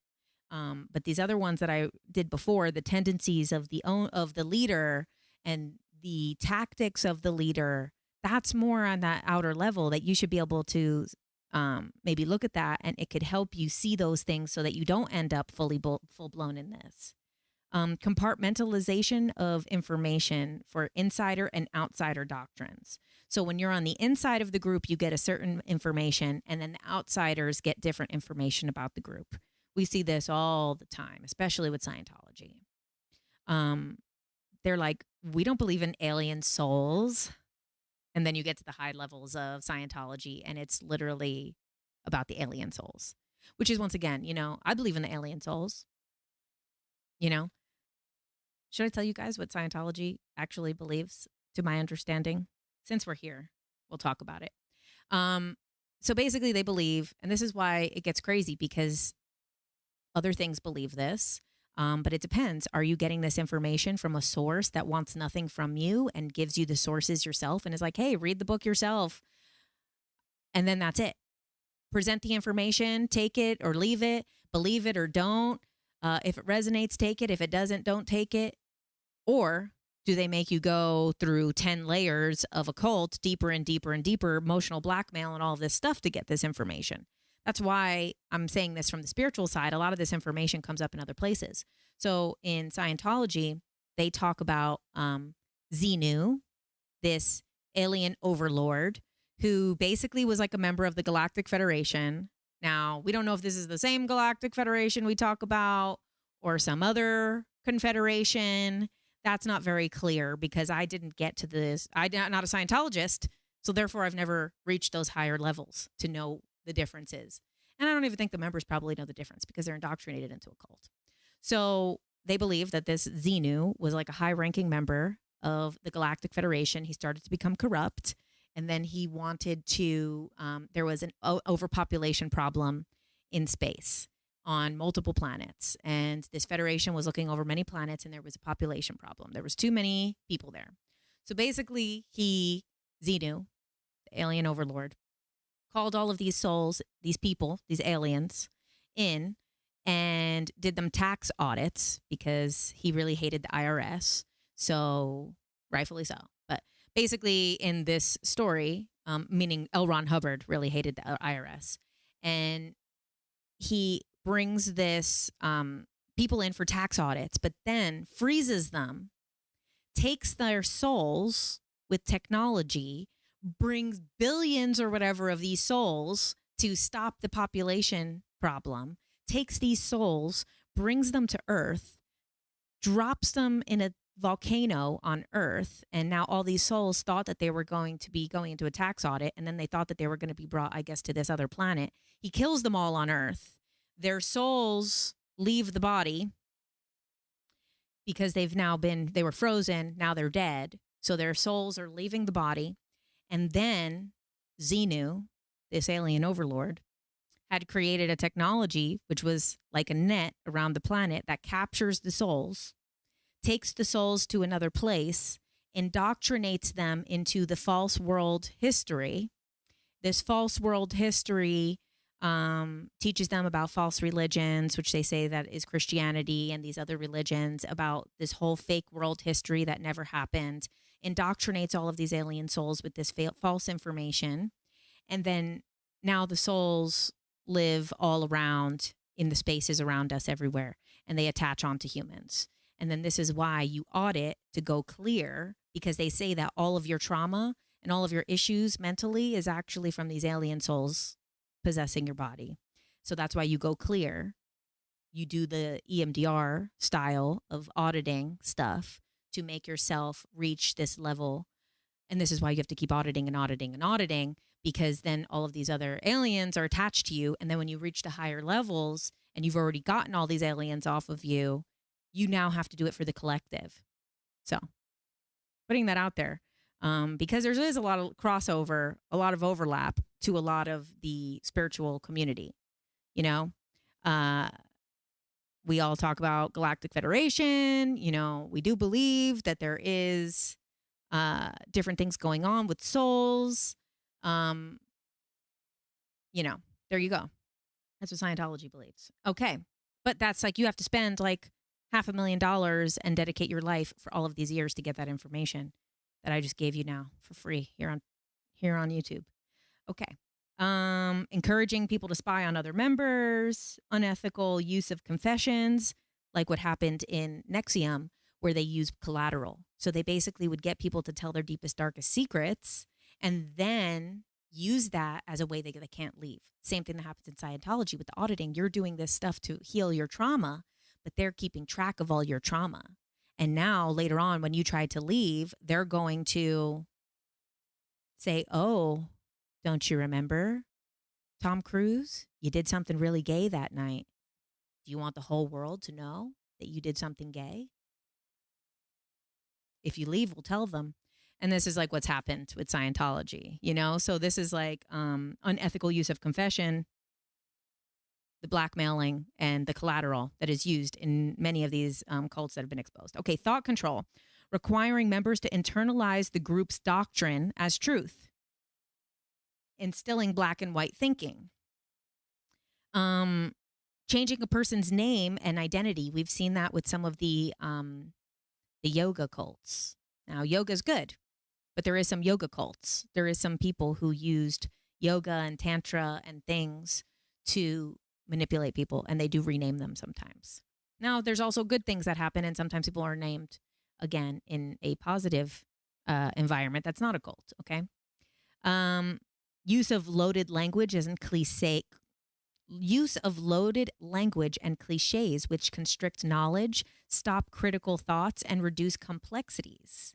But these other ones that I did before, the tendencies of the leader and the tactics of the leader, that's more on that outer level that you should be able to maybe look at that, and it could help you see those things so that you don't end up full blown in this. Compartmentalization of information for insider and outsider doctrines. So when you're on the inside of the group, you get a certain information, and then the outsiders get different information about the group. We see this all the time, especially with Scientology. They're like, we don't believe in alien souls. And then you get to the high levels of Scientology, and it's literally about the alien souls, which is, once again, you know, I believe in the alien souls. You know, Should I tell you guys what Scientology actually believes, to my understanding? Since we're here, we'll talk about it. So basically, they believe, and this is why it gets crazy because other things believe this, but it depends. Are you getting this information from a source that wants nothing from you and gives you the sources yourself and is like, hey, read the book yourself? And then that's it. Present the information, take it or leave it, believe it or don't. If it resonates, take it. If it doesn't, don't take it. Or do they make you go through 10 layers of occult, deeper and deeper and deeper, emotional blackmail and all of this stuff to get this information? That's why I'm saying this from the spiritual side. A lot of this information comes up in other places. So in Scientology, they talk about Xenu, this alien overlord, who basically was like a member of the Galactic Federation. Now, we don't know if this is the same Galactic Federation we talk about or some other confederation. That's not very clear because I didn't get to this. I'm not a Scientologist, so therefore I've never reached those higher levels to know the differences. And I don't even think the members probably know the difference because they're indoctrinated into a cult. So they believe that this Xenu was like a high-ranking member of the Galactic Federation. He started to become corrupt, and then he wanted to, there was an overpopulation problem in space on multiple planets. And this federation was looking over many planets, and there was a population problem. There was too many people there. So basically, Xenu, the alien overlord, called all of these souls, these people, these aliens, in and did them tax audits because he really hated the IRS. So rightfully so. But basically in this story, meaning L. Ron Hubbard really hated the IRS. And he brings this people in for tax audits, but then freezes them, takes their souls with technology, brings billions or whatever of these souls to stop the population problem, takes these souls, brings them to Earth, drops them in a volcano on Earth, and now all these souls thought that they were going to be going into a tax audit, and then they thought that they were going to be brought, I guess, to this other planet. He kills them all on Earth. Their souls leave the body because they were frozen, now they're dead. So their souls are leaving the body. And then Xenu, this alien overlord, had created a technology which was like a net around the planet that captures the souls, takes the souls to another place, indoctrinates them into the false world history. This false world history teaches them about false religions, which they say that is Christianity and these other religions, about this whole fake world history that never happened, indoctrinates all of these alien souls with this false information. And then now the souls live all around in the spaces around us everywhere, and they attach onto humans. And then this is why you audit to go clear, because they say that all of your trauma and all of your issues mentally is actually from these alien souls possessing your body. So that's why you go clear. You do the EMDR style of auditing stuff to make yourself reach this level. And this is why you have to keep auditing and auditing and auditing, because then all of these other aliens are attached to you. And then when you reach the higher levels and you've already gotten all these aliens off of you, you now have to do it for the collective. So putting that out there, because there is a lot of crossover, a lot of overlap to a lot of the spiritual community. You know, we all talk about Galactic Federation. You know, we do believe that there is different things going on with souls. You know, there you go. That's what Scientology believes. Okay. But that's like, you have to spend like $500,000 and dedicate your life for all of these years to get that information that I just gave you now for free here on YouTube. Okay. Encouraging people to spy on other members, unethical use of confessions, like what happened in NXIVM, where they used collateral. So they basically would get people to tell their deepest, darkest secrets and then use that as a way they can't leave. Same thing that happens in Scientology with the auditing. You're doing this stuff to heal your trauma, but they're keeping track of all your trauma. And now later on, when you try to leave, they're going to say, oh, don't you remember Tom Cruise? You did something really gay that night. Do you want the whole world to know that you did something gay? If you leave, we'll tell them. And this is like what's happened with Scientology, you know? So this is like unethical use of confession, the blackmailing, and the collateral that is used in many of these cults that have been exposed. Okay, thought control, requiring members to internalize the group's doctrine as truth, instilling black and white thinking, changing a person's name and identity. We've seen that with some of the yoga cults. Now, yoga is good, but there is some yoga cults. There is some people who used yoga and tantra and things to manipulate people, and they do rename them sometimes. Now, there's also good things that happen, and sometimes people are named again in a positive environment. That's not a cult, okay? Use of loaded language and cliches which constrict knowledge, stop critical thoughts, and reduce complexities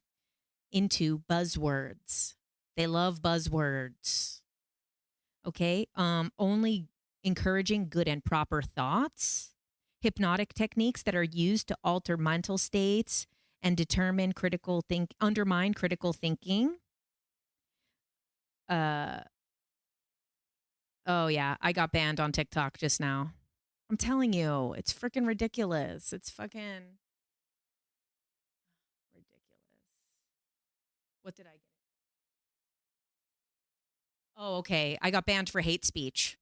into buzzwords. They love buzzwords. Okay. Only encouraging good and proper thoughts, hypnotic techniques that are used to alter mental states and undermine critical thinking. Oh yeah, I got banned on TikTok just now. I'm telling you, it's freaking ridiculous. It's fucking ridiculous. What did I get? Oh, okay. I got banned for hate speech.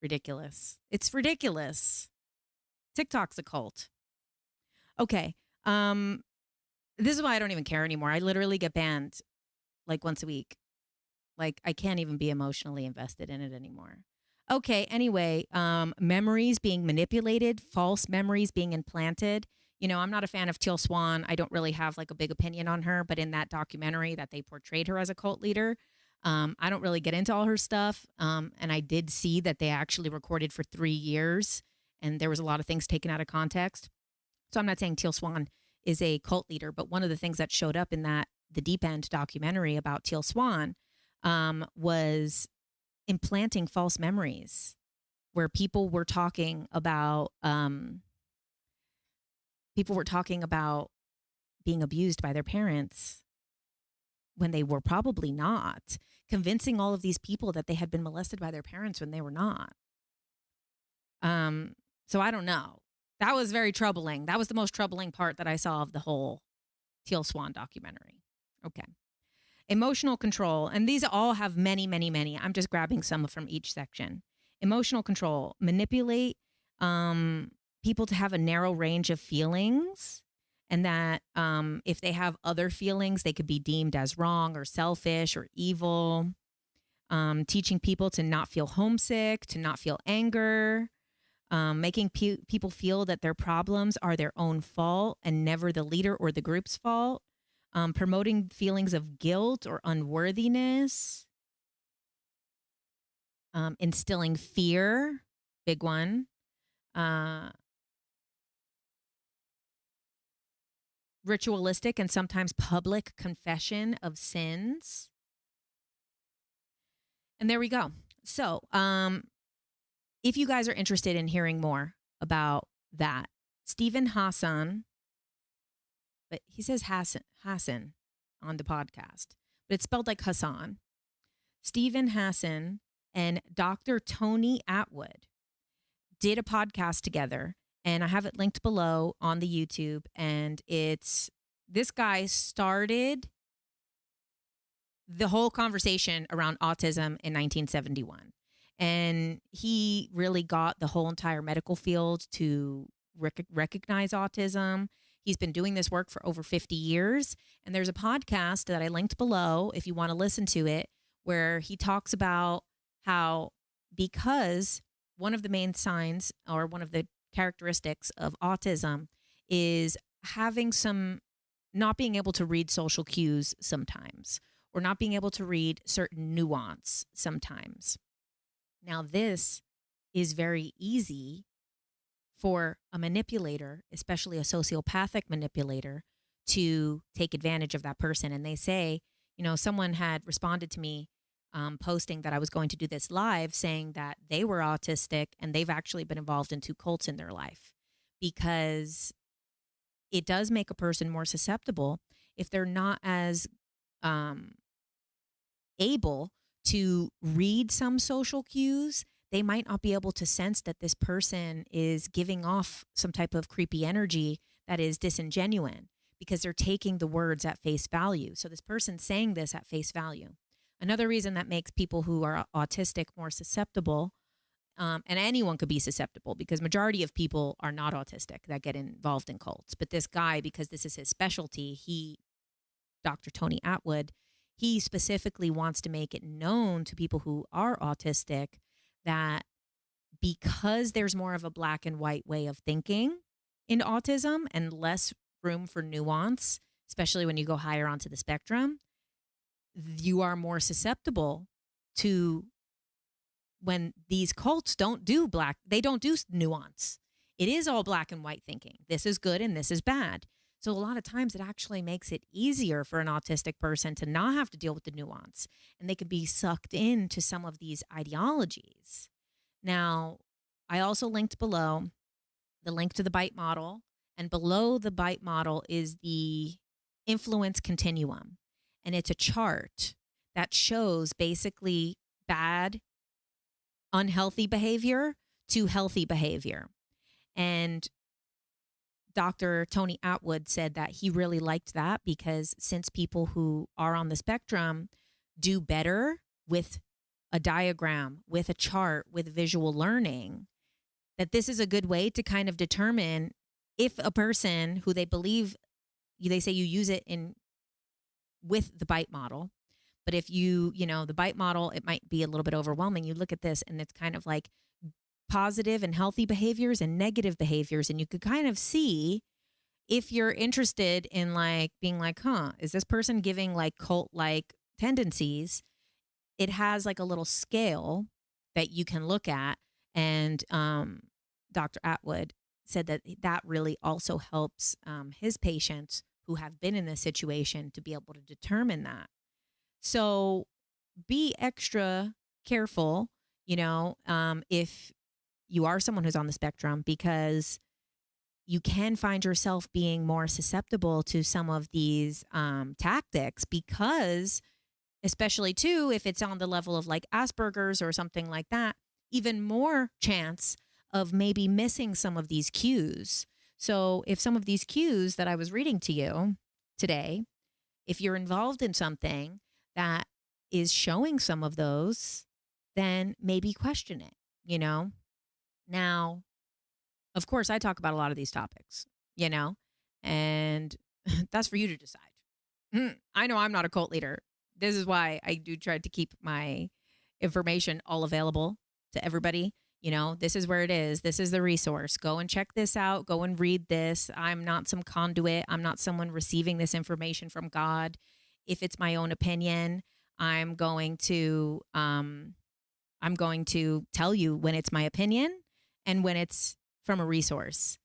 Ridiculous. It's ridiculous. TikTok's a cult. Okay. This is why I don't even care anymore. I literally get banned like once a week. Like I can't even be emotionally invested in it anymore. Okay, anyway, memories being manipulated, false memories being implanted. You know, I'm not a fan of Teal Swan. I don't really have like a big opinion on her, but in that documentary that they portrayed her as a cult leader, I don't really get into all her stuff. And I did see that they actually recorded for 3 years and there was a lot of things taken out of context. So I'm not saying Teal Swan is a cult leader, but one of the things that showed up in the Deep End documentary about Teal Swan was implanting false memories where people were talking about being abused by their parents when they were probably not, convincing all of these people that they had been molested by their parents when they were not. So I don't know. That was very troubling. That was the most troubling part that I saw of the whole Teal Swan documentary. Okay. Emotional control, and these all have many, many, many. I'm just grabbing some from each section. Emotional control, manipulate people to have a narrow range of feelings, and that if they have other feelings, they could be deemed as wrong or selfish or evil. Teaching people to not feel homesick, to not feel anger, making people feel that their problems are their own fault and never the leader or the group's fault. Promoting feelings of guilt or unworthiness, instilling fear, big one, ritualistic and sometimes public confession of sins. And there we go. So if you guys are interested in hearing more about that, Stephen Hassan, but he says Hassan on the podcast, but it's spelled like Hassan. Stephen Hassan and Dr. Tony Atwood did a podcast together, and I have it linked below on the YouTube. And this guy started the whole conversation around autism in 1971. And he really got the whole entire medical field to recognize autism. He's been doing this work for over 50 years. And there's a podcast that I linked below if you want to listen to it, where he talks about how, because one of the main signs or one of the characteristics of autism is having not being able to read social cues sometimes, or not being able to read certain nuance sometimes. Now, this is very easy for a manipulator, especially a sociopathic manipulator, to take advantage of that person. And they say, someone had responded to me posting that I was going to do this live, saying that they were autistic and they've actually been involved in 2 cults in their life, because it does make a person more susceptible if they're not as able to read some social cues. They might not be able to sense that this person is giving off some type of creepy energy that is disingenuine because they're taking the words at face value. So this person's saying this at face value. Another reason that makes people who are autistic more susceptible, and anyone could be susceptible because majority of people are not autistic that get involved in cults. But this guy, because this is his specialty, Dr. Tony Atwood, he specifically wants to make it known to people who are autistic that because there's more of a black and white way of thinking in autism and less room for nuance, especially when you go higher onto the spectrum, you are more susceptible to when these cults don't do they don't do nuance. It is all black and white thinking. This is good and this is bad. So a lot of times it actually makes it easier for an autistic person to not have to deal with the nuance, and they can be sucked into some of these ideologies. Now, I also linked below the link to the bite model, and below the bite model is the influence continuum. And it's a chart that shows basically bad, unhealthy behavior to healthy behavior. And Dr. Tony Atwood said that he really liked that because since people who are on the spectrum do better with a diagram, with a chart, with visual learning, that this is a good way to kind of determine if a person who they believe, they say you use it in with the bite model. But if the bite model, it might be a little bit overwhelming. You look at this and it's kind of like positive and healthy behaviors and negative behaviors. And you could kind of see if you're interested in like being like, is this person giving like cult-like tendencies? It has like a little scale that you can look at. And Dr. Atwood said that really also helps his patients who have been in this situation to be able to determine that. So be extra careful, if you are someone who's on the spectrum, because you can find yourself being more susceptible to some of these tactics because, especially too, if it's on the level of like Asperger's or something like that, even more chance of maybe missing some of these cues. So if some of these cues that I was reading to you today, if you're involved in something that is showing some of those, then maybe question it, Now, of course, I talk about a lot of these topics, and that's for you to decide. I know I'm not a cult leader. This is why I do try to keep my information all available to everybody. This is where it is. This is the resource. Go and check this out. Go and read this. I'm not some conduit. I'm not someone receiving this information from God. If it's my own opinion, I'm going to tell you when it's my opinion and when it's from a resource.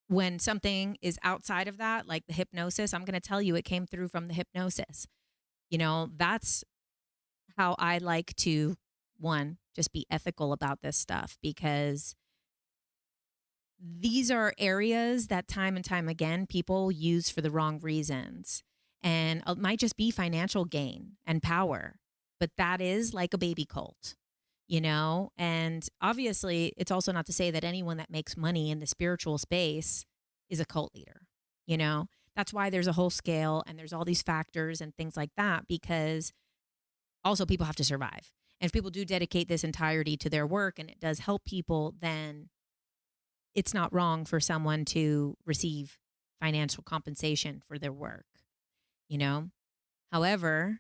When something is outside of that, like the hypnosis, I'm going to tell you it came through from the hypnosis. That's how I like to, just be ethical about this stuff, because these are areas that time and time again, people use for the wrong reasons. And it might just be financial gain and power, but that is like a baby cult, and obviously it's also not to say that anyone that makes money in the spiritual space is a cult leader. That's why there's a whole scale and there's all these factors and things like that, because also people have to survive. And if people do dedicate this entirety to their work and it does help people, then it's not wrong for someone to receive financial compensation for their work, However,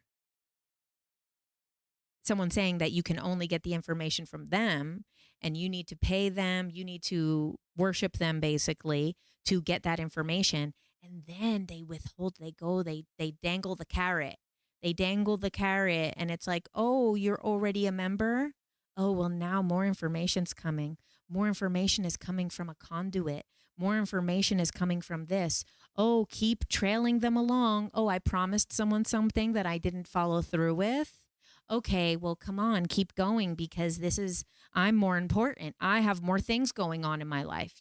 someone saying that you can only get the information from them and you need to pay them, you need to worship them basically to get that information. And then they withhold, they dangle the carrot. They dangle the carrot and it's like, oh, you're already a member? Oh, well, now more information's coming. More information is coming from a conduit. More information is coming from this. Oh, keep trailing them along. Oh, I promised someone something that I didn't follow through with. Okay, well, come on, keep going because I'm more important. I have more things going on in my life,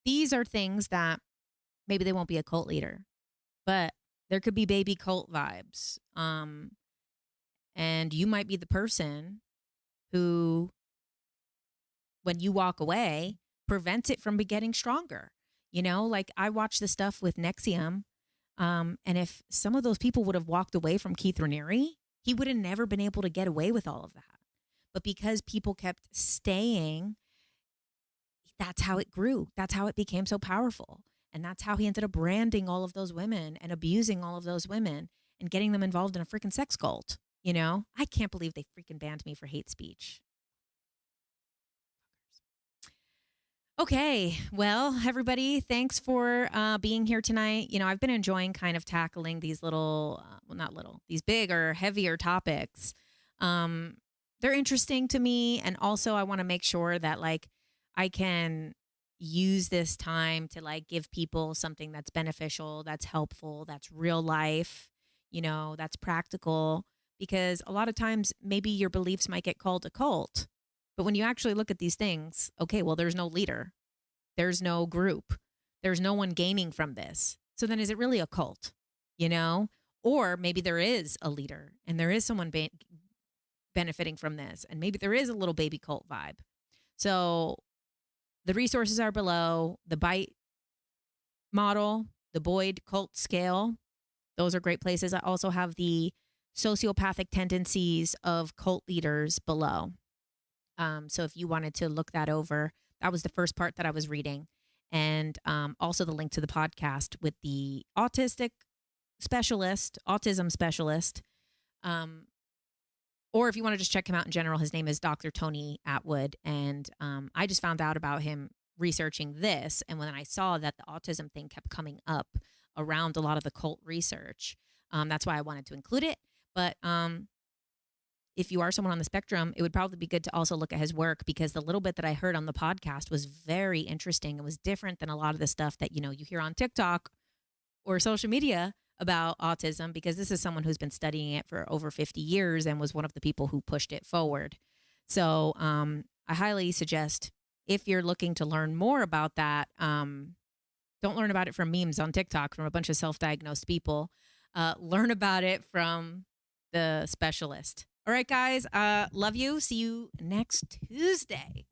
these are things that maybe they won't be a cult leader, but there could be baby cult vibes. And you might be the person who, when you walk away, prevents it from getting stronger. You know, like I watched the stuff with NXIVM. And if some of those people would have walked away from Keith Raniere, he would have never been able to get away with all of that. But because people kept staying, that's how it grew. That's how it became so powerful. And that's how he ended up branding all of those women and abusing all of those women and getting them involved in a freaking sex cult. You know, I can't believe they freaking banned me for hate speech. Okay, well, everybody, thanks for being here tonight. You know, I've been enjoying kind of tackling these little, well, not little, these bigger, heavier topics. They're interesting to me. And also I want to make sure that like I can use this time to like give people something that's beneficial, that's helpful, that's real life, you know, that's practical. Because a lot of times maybe your beliefs might get called a cult. But when you actually look at these things, okay, well, there's no leader. There's no group. There's no one gaining from this. So then is it really a cult, you know? Or maybe there is a leader and there is someone benefiting from this. And maybe there is a little baby cult vibe. So the resources are below. The Bite model, the Boyd cult scale. Those are great places. I also have the sociopathic tendencies of cult leaders below. So if you wanted to look that over, that was the first part that I was reading. And also the link to the podcast with the autism specialist. Or if you want to just check him out in general, his name is Dr. Tony Atwood. And I just found out about him researching this. And when I saw that the autism thing kept coming up around a lot of the cult research, that's why I wanted to include it. But if you are someone on the spectrum, it would probably be good to also look at his work, because the little bit that I heard on the podcast was very interesting. It was different than a lot of the stuff that, you know, you hear on TikTok or social media about autism, because this is someone who's been studying it for over 50 years and was one of the people who pushed it forward. So I highly suggest, if you're looking to learn more about that, don't learn about it from memes on TikTok from a bunch of self-diagnosed people. Learn about it from the specialist. All right, guys. Love you. See you next Tuesday.